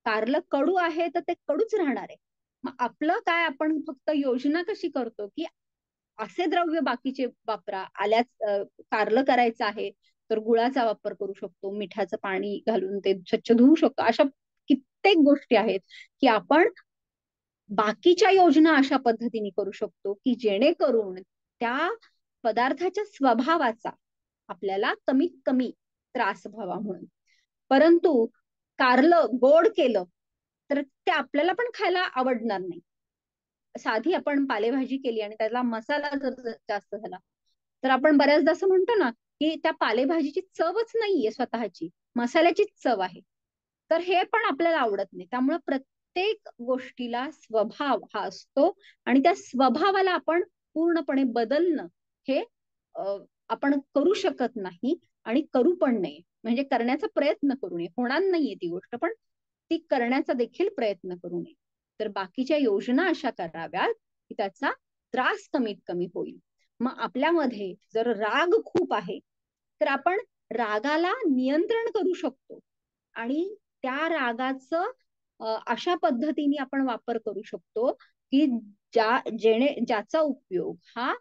कारलं कडू आहे तर ते कडूच राहणार आहे. मग आपलं काय, आपण फक्त योजना कशी करतो की असे द्रव्य बाकीचे वापरा. कारलं करायचं आहे तर गुळाचा वापर करू शकतो, मिठाचं पाणी घालून ते स्वच्छ धुवू शकतो. अशा कित्येक गोष्टी आहेत की आपण बाकीच्या योजना अशा पद्धतीने करू शकतो की जेणेकरून त्या पदार्थाच्या स्वभावाचा आपल्याला कमीत कमी त्रास व्हावा म्हणून. परंतु कारलं गोड केलं तर ते आपल्याला पण खायला आवडणार नाही. साधी आपण पालेभाजी केली आणि त्याला मसाला जर जास्त झाला तर आपण बऱ्याचदा असं म्हणतो ना की त्या पालेभाजीची चवच नाहीये स्वतःची, मसाल्याचीच चव आहे. तर हे पण आपल्याला आवडत नाही. त्यामुळे प्रत्येक गोष्टीला स्वभाव हा असतो आणि त्या स्वभावाला आपण पूर्णपणे बदलणं हे आपण करू शकत नाही आणि करू पण नाही. म्हणजे करण्याचा प्रयत्न करू नये, होणार नाहीये ती गोष्ट, पण ती करण्याचा देखील प्रयत्न करू नये. तर बाकीच्या योजना अशा कराव्यात की त्याचा त्रास कमीत कमी होईल. मग आपल्यामध्ये जर राग खूप आहे तर आपण रागाला नियंत्रण करू शकतो आणि त्या रागाचं अशा पद्धतीने आपण वापर करू शकतो की ज्याचा उपयोग हा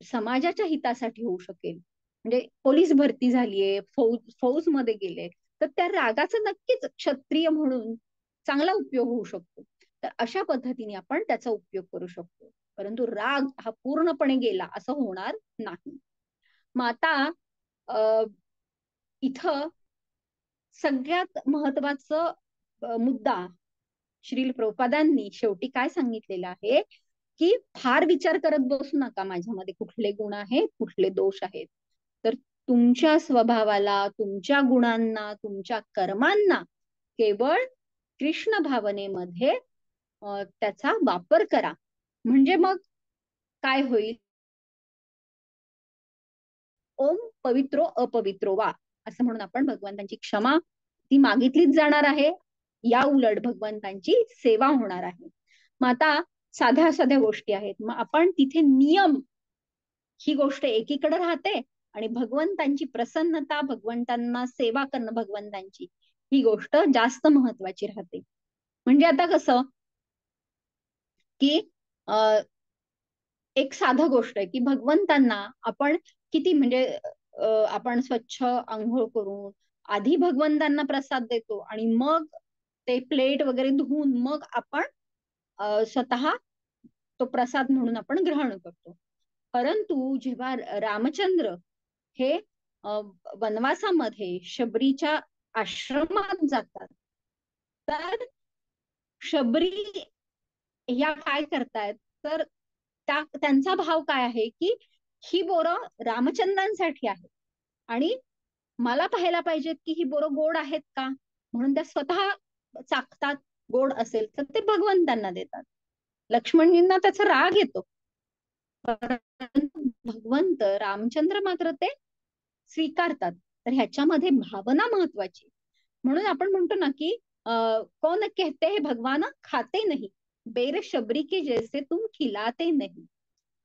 समाजाच्या हितासाठी होऊ शकेल. म्हणजे पोलीस भरती झालीये, फौज मध्ये गेले, तर त्या रागाचा नक्कीच क्षत्रिय म्हणून चांगला उपयोग होऊ शकतो. तर अशा पद्धतीने आपण त्याचा उपयोग करू शकतो. परंतु राग हा पूर्णपणे गेला असं होणार नाही. मग आता इथं सगळ्यात महत्वाचं मुद्दा श्रील प्रभुपादांनी शेवटी काय सांगितलेलं आहे की फार विचार करत बसू नका माझ्यामध्ये कुठले गुण आहेत, कुठले दोष आहेत. तर तुमच्या स्वभावाला, तुमच्या गुणांना, तुमच्या कर्मांना केवळ कृष्ण भावनेमध्ये त्याचा वापर करा. म्हणजे मग काय होईल, ओम पवित्रो अपवित्रो वा असं म्हणून आपण भगवंतांची क्षमा ती मागितलीच जाणार आहे, या उलट भगवंतांची सेवा होणार आहे. मग आता साध्या साध्या गोष्टी आहेत, मग आपण तिथे नियम ही गोष्ट एकीकडे राहते आणि भगवंतांची प्रसन्नता, भगवंतांना सेवा करणं भगवंतांची, ही गोष्ट जास्त महत्वाची राहते. म्हणजे आता कसं की एक साधा गोष्ट आहे की भगवंतांना आपण किती म्हणजे आपण स्वच्छ आंघोळ करून आधी भगवंतांना प्रसाद देतो आणि मग ते प्लेट वगैरे धुवून मग आपण स्वतः तो प्रसाद म्हणून आपण ग्रहण करतो. परंतु जेव्हा रामचंद्र हे वनवासामध्ये शबरीच्या आश्रमात जातात, तर शबरी ह्या काय करतायत, तर त्यांचा भाव काय आहे की ही बोरं रामचंद्रांसाठी आहे आणि मला पाहायला पाहिजेत की ही बोरं गोड आहेत का, म्हणून त्या स्वतः चाखतात. गोड असेल तर ते भगवंतांना देतात. लक्ष्मणजींना त्याचा राग येतो, परंतु भगवंत रामचंद्र मात्र ते स्वीकारतात. तर ह्याच्यामध्ये भावना महत्वाची. म्हणून आपण म्हणतो ना की कौन कहते हैं भगवान खाते नहीं, बेर शबरी के जैसे तुम खिलाते नाही,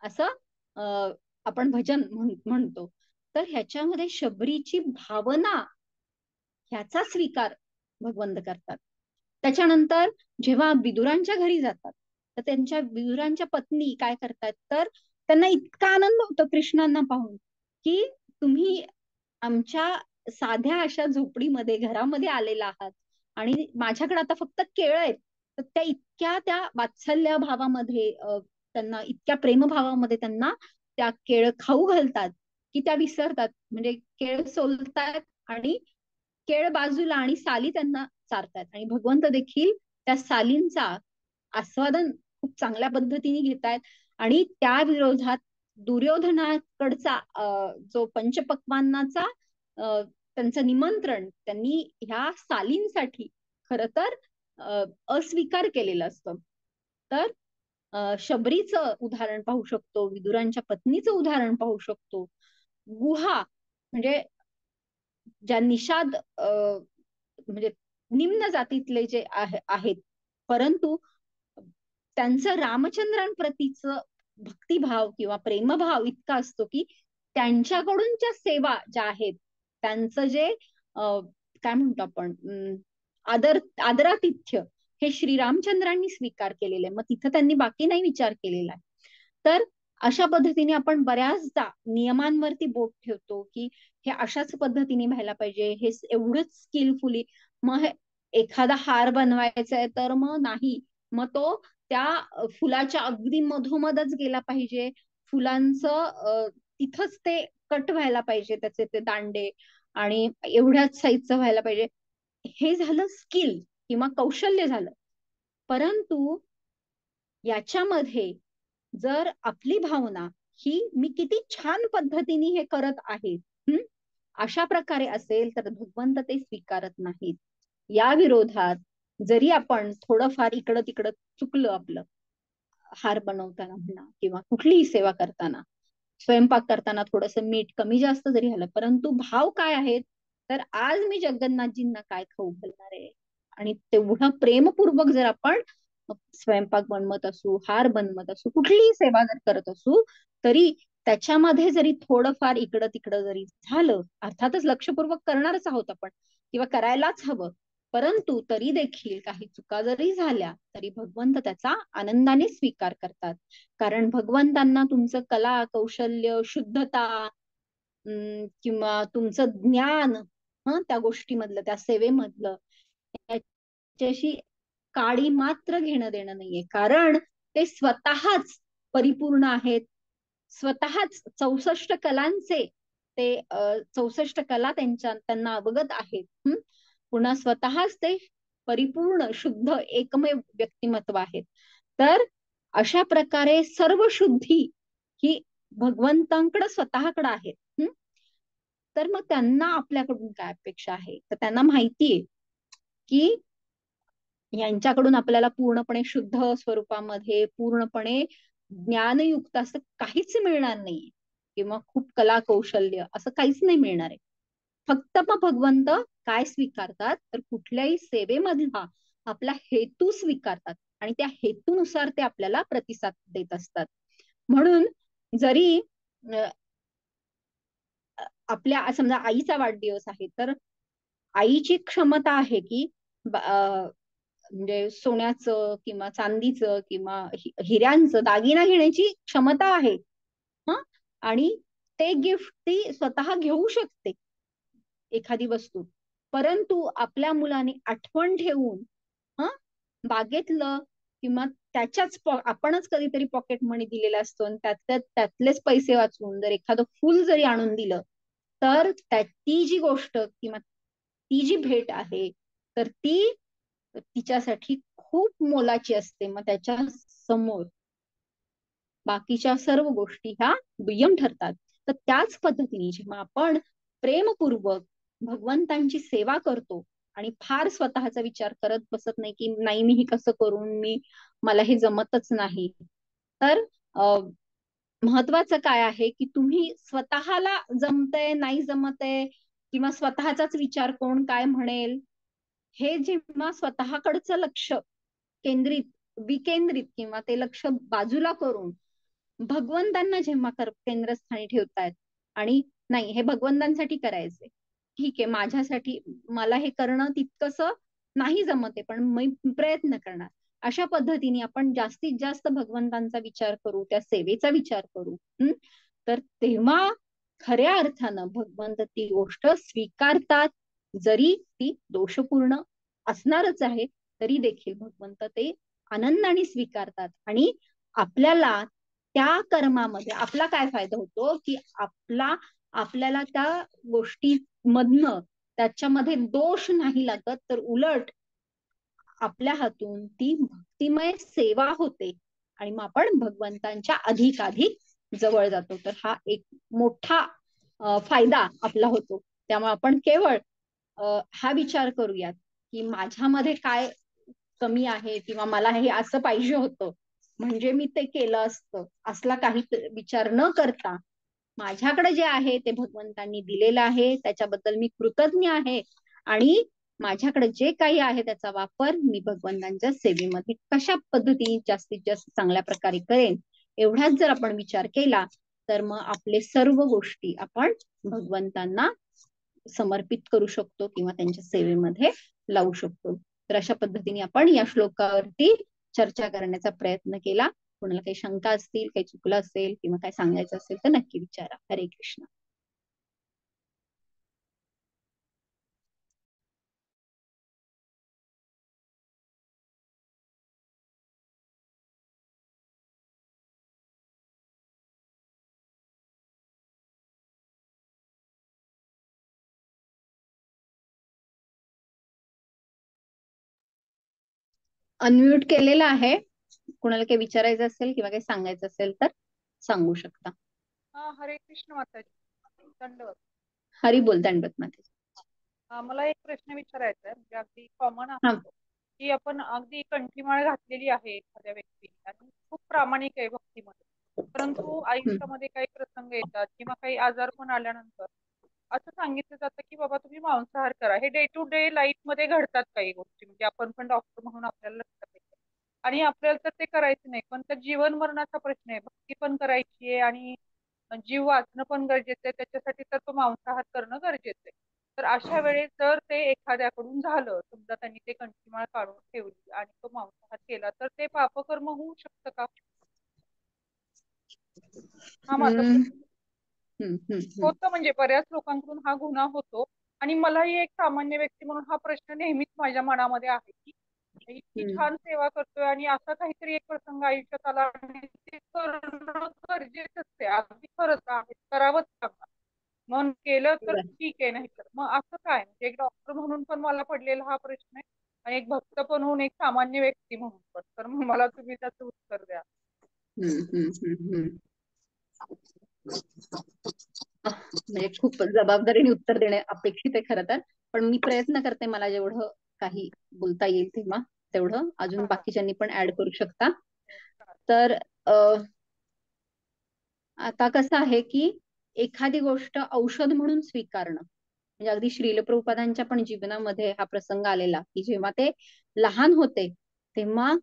असं आपण भजन म्हणतो. तर ह्याच्यामध्ये शबरीची भावना ह्याचा स्वीकार भगवंत करतात. त्याच्यानंतर जेव्हा विदुरांच्या घरी जातात, तर त्यांच्या विदुरांच्या पत्नी काय करतात, तर त्यांना इतका आनंद होतो कृष्णांना पाहून, की तुम्ही आमच्या साध्या अशा झोपडीमध्ये घरामध्ये आलेला आहात आणि माझ्याकडे आता फक्त केळं आहेत. तर त्या इतक्या त्या वात्सल्य भावामध्ये त्यांना इतक्या प्रेमभावामध्ये त्यांना त्या केळं खाऊ घालतात, की त्या विसरतात. म्हणजे केळ सोलतात आणि केळ बाजूला आणि साली त्यांना चारतात, आणि भगवंत देखील त्या सालींचा आस्वादन खूप चांगल्या पद्धतीने घेतायत. आणि त्या विरोधात दुर्योधनाकडचा जो पंचपक्वान्नाचा त्यांचं निमंत्रण त्यांनी ह्या सालींसाठी खर तर अस्वीकार केलेलं असतं. तर शबरीचं उदाहरण पाहू शकतो, विदुरांच्या पत्नीचं उदाहरण पाहू शकतो. गुहा म्हणजे ज्या निषाद म्हणजे निम्न जातीतले जे आहेत, परंतु त्यांचं रामचंद्रांप्रतीच भक्तिभाव किंवा प्रेमभाव इतका असतो की त्यांच्याकडूनच्या सेवा ज्या आहेत, त्यांचं जे काय म्हणतो आपण आदरातिथ्य, हे श्रीरामचंद्रांनी स्वीकार केलेलं आहे. मग तिथं त्यांनी बाकी नाही विचार केलेला आहे. तर अशा पद्धतीने आपण बऱ्याचदा नियमांवरती बोट ठेवतो की हे अशाच पद्धतीने व्हायला पाहिजे, हे एवढंच स्किलफुली. मग एखादा हार बनवायचा आहे तर मग नाही, मग तो त्या फुलाच्या अगदी मधोमधच गेला पाहिजे, फुलांचं तिथंच ते कट व्हायला पाहिजे, त्याचे ते दांडे, आणि एवढ्याच साईजचं व्हायला पाहिजे. हे झालं स्किल किंवा कौशल्य झालं. परंतु याच्यामध्ये जर आपली भावना ही मी किती छान पद्धतीने हे करत आहे, अशा प्रकारे असेल तर भगवंत ते स्वीकारत नाहीत. या विरोधात जरी आपण थोडंफार इकडं तिकडं चुकलं, आपलं हार बनवताना म्हणा किंवा कुठलीही सेवा करताना, स्वयंपाक करताना थोडस मीठ कमी जास्त जरी झालं, परंतु भाव काय आहेत, तर आज मी जगन्नाथजींना काय खाऊ घालणार आहे, आणि तेवढं प्रेमपूर्वक जर आपण स्वयंपाक बनवत असू, हार बनवत असू, कुठलीही सेवा जर करत असू, तरी त्याच्यामध्ये जरी थोडंफार इकडं तिकडं जरी झालं, अर्थातच लक्षपूर्वक करणारच आहोत आपण किंवा करायलाच हवं, परंतु तरी देखील काही चुका जरी झाल्या तरी भगवंत त्याचा आनंदाने स्वीकार करतात. कारण भगवंतांना तुमचं कला कौशल्य, शुद्धता, किंवा तुमचं ज्ञान, त्या गोष्टीमधलं, त्या सेवेमधलं, त्याच्याशी काडी मात्र घेणं देणं नाहीये. कारण ते स्वतःच परिपूर्ण आहेत, स्वतःच 64 कलांचे ते 64 कला त्यांना अवगत आहेत. पुन्हा स्वतःच ते परिपूर्ण शुद्ध एकमेव व्यक्तिमत्व आहेत. तर अशा प्रकारे सर्व शुद्धी ही भगवंतांकडे स्वतःकडे आहे. तर मग त्यांना आपल्याकडून काय अपेक्षा आहे, तर त्यांना माहितीये की यांच्याकडून आपल्याला पूर्णपणे शुद्ध स्वरूपामध्ये, पूर्णपणे ज्ञानयुक्त असं काहीच मिळणार नाही, किंवा खूप कला कौशल्य असं काहीच नाही मिळणार आहे. फक्त मग भगवंत काय स्वीकारतात, तर कुठल्याही सेवेमधला आपला हेतू स्वीकारतात, आणि त्या हेतूनुसार ते आपल्याला प्रतिसाद देत असतात. म्हणून जरी आपल्या समजा आईचा वाढदिवस आहे, तर आईची क्षमता आहे की म्हणजे सोन्याचं किंवा चांदीचं किंवा हिऱ्यांचं दागिना घेण्याची क्षमता आहे. आणि ते गिफ्ट ती स्वतः घेऊ शकते, एखादी वस्तू. परंतु आपल्या मुलाने आठवण ठेवून बागेतलं किंवा त्याच्याच आपणच कधीतरी पॉकेट मनी दिलेला असतो, आणि त्यातलेच पैसे वाचवून जर एखादं फुल जरी आणून दिलं, तर ती जी गोष्ट किंवा ती जी भेट आहे, तर ती तिच्यासाठी खूप मोलाची असते. मग त्याच्या समोर बाकीच्या सर्व गोष्टी ह्या दुय्यम ठरतात. तर त्याच पद्धतीने जेव्हा आपण प्रेमपूर्वक भगवंतांची सेवा करतो आणि फार स्वतःचा विचार करत बसत नाही की नाही मी हे कसं करून, मला हे जमतच नाही, तर महत्वाचं काय आहे की तुम्ही स्वतःला जमतंय नाही जमतंय किंवा स्वतःचाच विचार कोण काय म्हणेल हे जेव्हा स्वतःकडचं लक्ष केंद्रित विकेंद्रित किंवा ते लक्ष बाजूला करून भगवंतांना जेव्हा केंद्रस्थानी ठेवतायत आणि नाही हे भगवंतांसाठी करायचंय, ठीक आहे माझ्यासाठी मला हे करणं तितकंस नाही जमत आहे पण मी प्रयत्न करणार, अशा पद्धतीने आपण जास्तीत जास्त भगवंतांचा विचार करू, त्या सेवेचा विचार करू. तर तेव्हा खऱ्या अर्थानं भगवंत ती गोष्ट स्वीकारतात. जरी ती दोषपूर्ण असणारच आहे तरी देखील भगवंत ते आनंदाने स्वीकारतात आणि आपल्याला त्या कर्मामध्ये आपला काय फायदा होतो की आपल्याला त्या गोष्टीमधनं त्याच्यामध्ये दोष नाही लागत, तर उलट आपल्या हातून ती भक्तिमय सेवा होते आणि मग आपण भगवंतांच्या अधिकाधिक जवळ जातो. तर हा एक मोठा फायदा आपला होतो. त्यामुळे आपण केवळ हा विचार करूयात की माझ्यामध्ये काय कमी आहे किंवा मला हे असं पाहिजे होतं म्हणजे मी ते केलं असतं, असला काही विचार न करता माझ्याकडे जे आहे ते भगवंतांनी दिलेलं आहे, त्याच्याबद्दल मी कृतज्ञ आहे आणि माझ्याकडे जे काही आहे त्याचा वापर मी भगवंतांच्या सेवेमध्ये कशा पद्धतीने जास्तीत जास्त चांगल्या प्रकारे करेन, एवढाच जर आपण विचार केला तर मग आपले सर्व गोष्टी आपण भगवंतांना समर्पित करू शकतो किंवा त्यांच्या सेवेमध्ये लावू शकतो. तर अशा पद्धतीने आपण या श्लोकावरती चर्चा करण्याचा प्रयत्न केला. कोणाला काही शंका असतील, काही चुकलं असेल किंवा काय सांगायचं असेल तर नक्की विचारा. हरे कृष्ण. अनम्यूट केलेला आहे. कुणाला काही विचारायचं असेल किंवा काही सांगायचं असेल तर सांगू शकता. हा, हरे कृष्ण माताजी. दंडवत. हरी बोल. दंडवत माते. मला एक प्रश्न विचारायचा आहे, म्हणजे अगदी कॉमन आहे हा. तो, की आपण अगदी कंठीमाळ घातलेली आहे एखाद्या व्यक्तीने आणि खूप प्रामाणिक आहे भक्तीमध्ये, परंतु आयुष्यामध्ये काही प्रसंग येतात किंवा काही आजारपण आल्यानंतर असं सांगितलं जातं की बाबा तुम्ही मांसाहार करा. हे डे टू डे लाईफ मध्ये घडतात काही गोष्टी, म्हणजे आपण पण डॉक्टर म्हणून आपल्याला लक्षात येतं आणि आपल्याला तर ते करायचं नाही, पण त्या जीवन मरणाचा प्रश्न आहे, भक्ती पण करायची आहे आणि जीव वाचणं पण गरजेचं आहे, त्याच्यासाठी तर तो मांसाहार करणं गरजेचं आहे. तर अशा वेळेस जर ते एखाद्याकडून झालं, समजा त्यांनी ते कंठीमाळ काढून ठेवली आणि तो मांसाहार केला, तर ते पापकर्म होऊ शकतं का? हा माझा हम्म, प्रश्न. हम्म, हम्म, होतं, म्हणजे बऱ्याच लोकांकडून हा गुन्हा होतो आणि मलाही एक सामान्य व्यक्ती म्हणून हा प्रश्न नेहमीच माझ्या मनामध्ये आहे की इतकी हम्म. छान सेवा करतोय आणि असा काहीतरी एक प्रसंग आयुष्यात आला आणि ते करणं गरजेचंच आहे, अगदी खरंच आहे, करावंच लागणार. मग केलं तर बरं. ठीक आहे, नाही तर मग असं काय, म्हणजे एक डॉक्टर म्हणून पण मला पडलेला हा प्रश्न आहे आणि एक भक्त पण होऊन, एक सामान्य व्यक्ती म्हणून पण. तर मग मला तुम्ही त्याचं उत्तर द्या. हम्म, हम्म, हम्म, हम्म. म्हणजे खूप जबाबदारीने उत्तर देणे अपेक्षित आहे खरं तर, पण मी प्रयत्न करते मला जेवढं काही बोलता येईल तेव्हा तेवढं. अजून हा हा. बाकीच्यांनी पण ऍड करू शकता. हो, चालेल. तर आता कसं आहे की एखादी गोष्ट औषध म्हणून स्वीकारणं, म्हणजे अगदी श्रील प्रभुपादांच्या पण जीवनामध्ये हा प्रसंग आलेला की जेव्हा ते लहान होते तेव्हा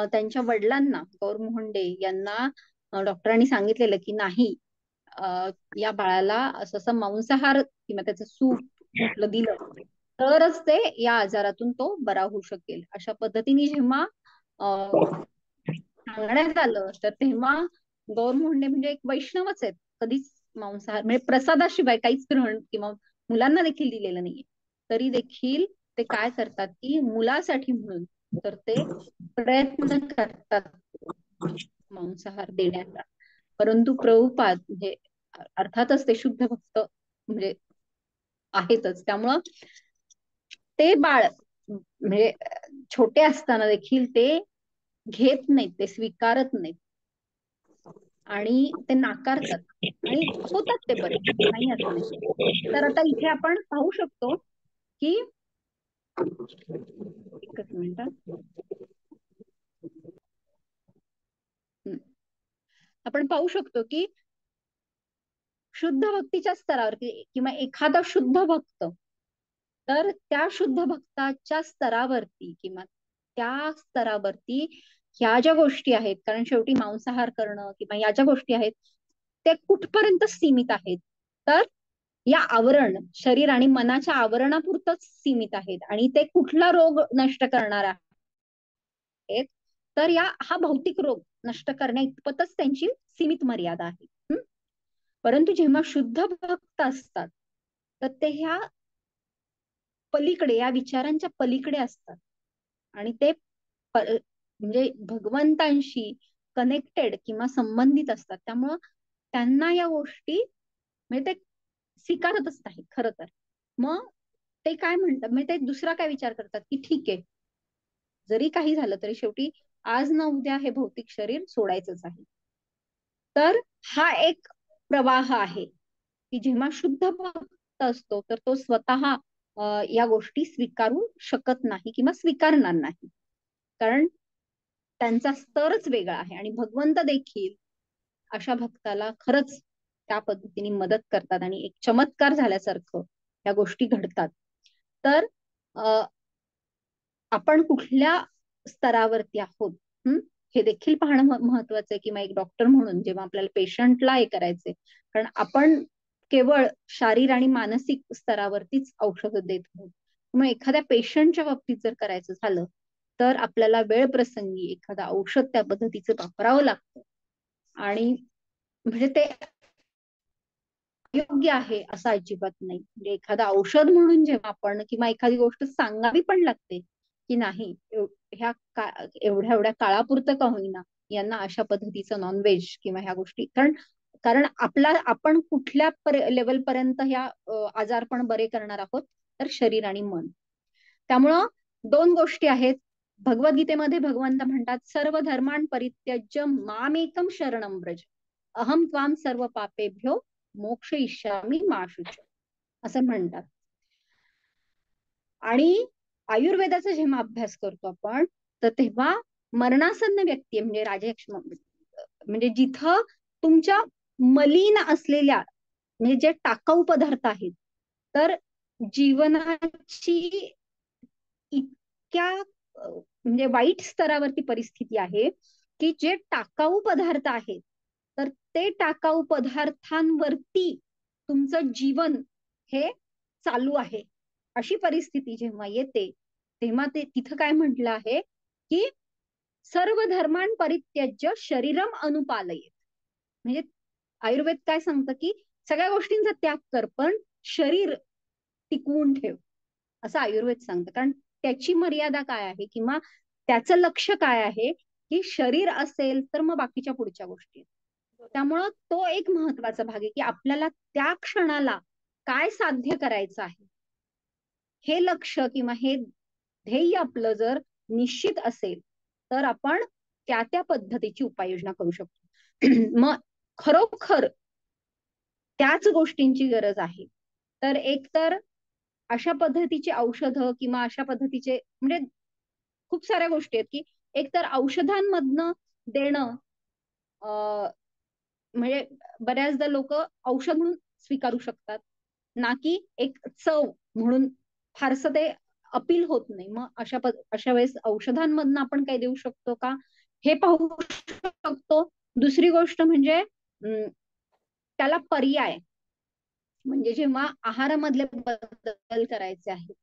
त्यांच्या वडिलांना गौर मोहंडे यांना डॉक्टरांनी सांगितलेलं की नाही, या बाळाला असं असं मांसाहार किंवा त्याचं सूप कुठलं दिलं तरच ते या आजारातून तो बरा होऊ शकेल. अशा पद्धतीने जेव्हा सांगण्यात आलं तर तेव्हा गौर मोहंडे म्हणजे एक वैष्णवच आहेत, कधीच मांसाहार म्हणजे प्रसादाशिवाय काहीच ग्रहण किंवा मुलांना देखील दिलेलं नाहीये, तरी देखील ते काय करतात की मुलासाठी म्हणून तर ते प्रयत्न करतात मांसाहार देण्याचा. परंतु प्रभुपाद म्हणजे अर्थातच ते शुद्ध भक्त म्हणजे आहेतच, त्यामुळं ते बाळ म्हणजे छोटे असताना देखील ते घेत नाहीत, ते स्वीकारत नाहीत आणि ते नाकारतात आणि होतात ते बरे, नाही असं नाही. तर आता इथे आपण पाहू शकतो की एकच मिनिट, आपण पाहू शकतो की शुद्ध भक्तीच्या स्तरावर किंवा एखादा शुद्ध भक्त तर त्या शुद्ध भक्ताच्या स्तरावरती किंवा त्या स्तरावरती ह्या ज्या गोष्टी आहेत, कारण शेवटी मांसाहार करणं किंवा या ज्या गोष्टी आहेत ते कुठपर्यंत सीमित आहेत, तर या आवरण शरीर आणि मनाच्या आवरणापुरतच सीमित आहेत आणि ते कुठला रोग नष्ट करणार आहेत, तर हा भौतिक रोग नष्ट करण्या इतपतच त्यांची सीमित मर्यादा आहे. परंतु जेव्हा शुद्ध भक्त असतात तर ते ह्या पलीकडे, या विचारांच्या पलीकडे असतात आणि ते म्हणजे भगवंतांशी कनेक्टेड किंवा संबंधित असतात. त्यामुळं त्यांना या गोष्टी म्हणजे ते स्वीकारतच नाही खरं तर. मग ते काय म्हणतात, म्हणजे ते दुसरा काय विचार करतात की ठीक आहे, जरी काही झालं तरी शेवटी आज ना उद्या हे भौतिक शरीर सोडायचंच आहे. तर हा एक प्रवाह आहे की जेव्हा शुद्ध भक्त असतो तर तो स्वतः या गोष्टी स्वीकारू शकत नाही किंवा स्वीकारणार नाही, कारण त्यांचा स्तरच वेगळा आहे. आणि भगवंत देखील अशा भक्ताला खरंच त्या पद्धतीने मदत करतात आणि एक चमत्कार झाल्यासारखं या गोष्टी घडतात. तर आपण कुठल्या स्तरावरती आहोत हे देखील पाहणं महत्वाचं आहे. किंवा एक डॉक्टर म्हणून जेव्हा आपल्याला पेशंटला हे करायचंय, कारण आपण केवळ शारीर आणि मानसिक स्तरावरतीच औषधं देत आहोत. मग एखाद्या पेशंटच्या बाबतीत जर करायचं झालं तर आपल्याला वेळ प्रसंगी एखादं औषध त्या पद्धतीचं वापरावं लागतं. आणि म्हणजे ते योग्य आहे असं अजिबात नाही. म्हणजे एखादं औषध म्हणून जेव्हा आपण किंवा एखादी गोष्ट सांगावी पण लागते की नाही, ह्या एवढ्या एवढ्या काळापुरतं का होईना यांना अशा पद्धतीचं नॉनव्हेज किंवा ह्या गोष्टी, कारण कारण आपण कुठल्या लेवल पर्यंत ह्या आजारपण बरे करणार आहोत, तर शरीर आणि मन. त्यामुळं दोन गोष्टी आहेत. भगवद्गीतेमध्ये भगवंत म्हणतात, सर्व धर्मान् परित्यज्य मामेकम शरणं व्रज, अहम त्वाम सर्व पापेभ्यो मोक्षयिष्यामि मा शुच, असं म्हणतात. आणि आयुर्वेदाचा जेव्हा अभ्यास करतो आपण तर तेव्हा मरणासन्न व्यक्ती म्हणजे राजयक्ष, म्हणजे जिथं तुमच्या मलिन असलेल्या म्हणजे जे टाकाऊ पदार्थ आहेत, तर जीवनाची इतक्या म्हणजे वाईट स्तरावरती परिस्थिती आहे की जे टाकाऊ पदार्थ आहेत तर ते टाकाऊ पदार्थांवरती तुमचं जीवन हे चालू आहे. अशी परिस्थिती जेव्हा येते तेव्हा ते तिथं काय म्हटलं आहे की सर्व धर्मान् परित्यज्य शरीरम अनुपालयेत. म्हणजे आयुर्वेद काय सांगतं की सगळ्या गोष्टींचा त्याग कर पण शरीर टिकवून ठेव, असं आयुर्वेद सांगतं. कारण त्याची मर्यादा काय आहे किंवा त्याचं लक्ष काय आहे की शरीर असेल तर मग बाकीच्या पुढच्या गोष्टी. त्यामुळं तो एक महत्वाचा भाग आहे की आपल्याला त्या क्षणाला काय साध्य करायचं आहे हे लक्ष किंवा हे ध्येय आपलं जर निश्चित असेल तर आपण त्या त्या पद्धतीची उपाययोजना करू शकतो. मग खरोखर त्याच गोष्टींची गरज आहे. तर एक तर अशा पद्धतीची औषधं किंवा अशा पद्धतीचे म्हणजे खूप साऱ्या गोष्टी आहेत की एक तर औषधांमधनं देणं, म्हणजे बऱ्याचदा लोक औषध म्हणून स्वीकारू शकतात ना की एक चव म्हणून, फारसं ते अपील होत नाही. मग अशा वेळेस औषधांमधनं आपण काय देऊ शकतो का हे पाहू शकतो. दुसरी गोष्ट म्हणजे त्याला पर्याय, म्हणजे जेव्हा आहारामधले बदल करायचे आहेत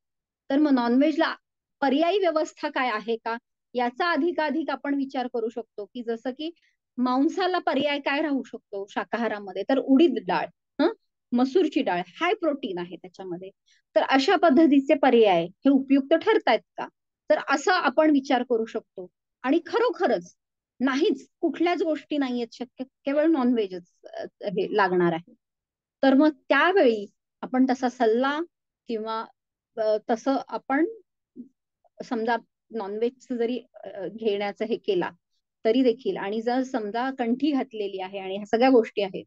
तर मग नॉनव्हेजला पर्यायी व्यवस्था काय आहे का याचा अधिकाधिक आपण विचार करू शकतो. की जसं की मांसाला पर्याय काय राहू शकतो शाकाहारामध्ये, तर उडीद डाळ, मसूरची डाळ, हाय प्रोटीन आहे त्याच्यामध्ये. तर अशा पद्धतीचे पर्याय हे उपयुक्त ठरतायत का, तर असा आपण विचार करू शकतो. आणि खरोखरच नाहीच, कुठल्याच गोष्टी नाहीयेत शक्य, केवळ नॉनव्हेजच हे लागणार आहे, तर मग त्यावेळी आपण तसा सल्ला किंवा तसं आपण समजा नॉनव्हेजचं जरी घेण्याचं हे केला तरी देखील, आणि जर समजा कंठी घातलेली आहे आणि ह्या सगळ्या गोष्टी आहेत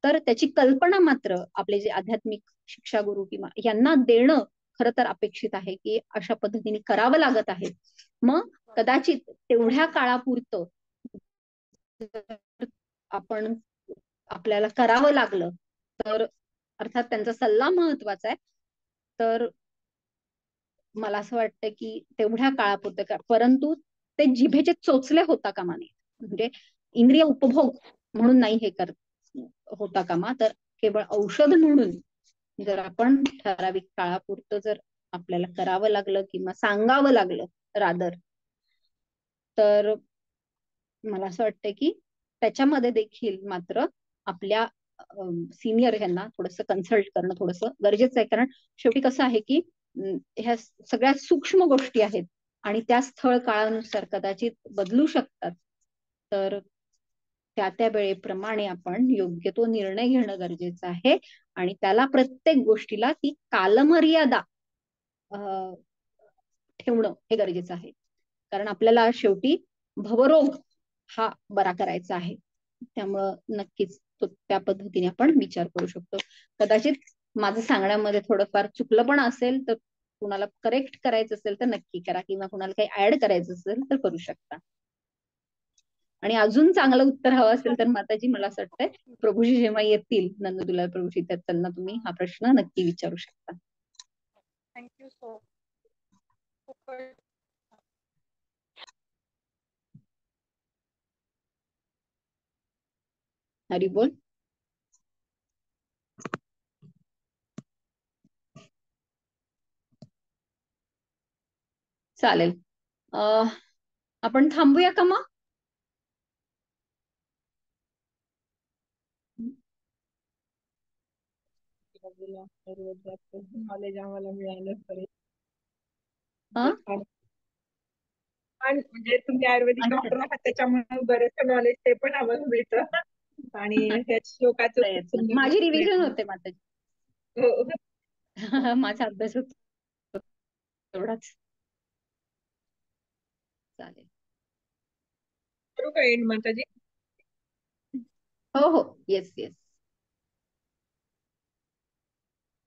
तर त्याची कल्पना मात्र आपले जे आध्यात्मिक शिक्षा गुरु किंवा यांना देणं खरं तर अपेक्षित आहे की अशा पद्धतीने करावं लागत आहे. मग कदाचित तेवढ्या काळापुरतं आपण आपल्याला करावं लागलं तर अर्थात त्यांचा सल्ला महत्वाचा आहे. तर मला असं वाटतं की तेवढ्या काळापुरतं का, परंतु ते जिभेचे चोचले होता कामा नये. म्हणजे इंद्रिय उपभोग म्हणून नाही हे होता कामा, तर केवळ औषध म्हणून जर आपण ठराविक काळापुरतं जर आपल्याला करावं लागलं किंवा सांगावं लागलं रादर, तर मला असं वाटतं की त्याच्यामध्ये देखील मात्र आपल्या सिनियर ह्यांना थोडस कन्सल्ट करणं थोडस गरजेचं आहे. कारण शेवटी कसं आहे की ह्या सगळ्या सूक्ष्म गोष्टी आहेत आणि त्या स्थळ काळानुसार कदाचित बदलू शकतात. तर त्या वेळेप्रमाणे आपण योग्य तो निर्णय घेणं गरजेचं आहे आणि त्याला प्रत्येक गोष्टीला ती कालमर्यादा ठेवणं हे गरजेचं आहे. कारण आपल्याला शेवटी भवरोग हा बरा करायचा आहे. त्यामुळं नक्कीच तो त्या पद्धतीने आपण विचार करू शकतो. कदाचित माझं सांगण्यामध्ये थोडंफार चुकलं पण असेल, तर कुणाला करेक्ट करायचं असेल तर नक्की करा, किंवा कुणाला काही ऍड करायचं असेल तर करू शकता. आणि अजून चांगलं उत्तर हवं असेल तर माताजी, मला असं वाटतंय प्रभूजी जेव्हा येतील, नंददुलाल प्रभूजी, तर त्यांना तुम्ही हा प्रश्न नक्की विचारू शकता. Thank you so. हरी बोल. चालेल. आपण थांबूया का मग? नॉलेज आम्हाला मिळालं तरी हा? आणि म्हणजे तुम्ही आयुर्वेदिक डॉक्टर आहात त्याच्यामुळे बरेचसं नॉलेज ते पण आम्हाला मिळतं आणि त्या श्लोकाचं खूप प्रयत्न, सुंदर माझी रिव्हिजन प्रयत्न. होते माताजी. हो. माझा अभ्यास होतो एवढाच. चालेल. करू का एंड माताजी? हो हो, येस येस.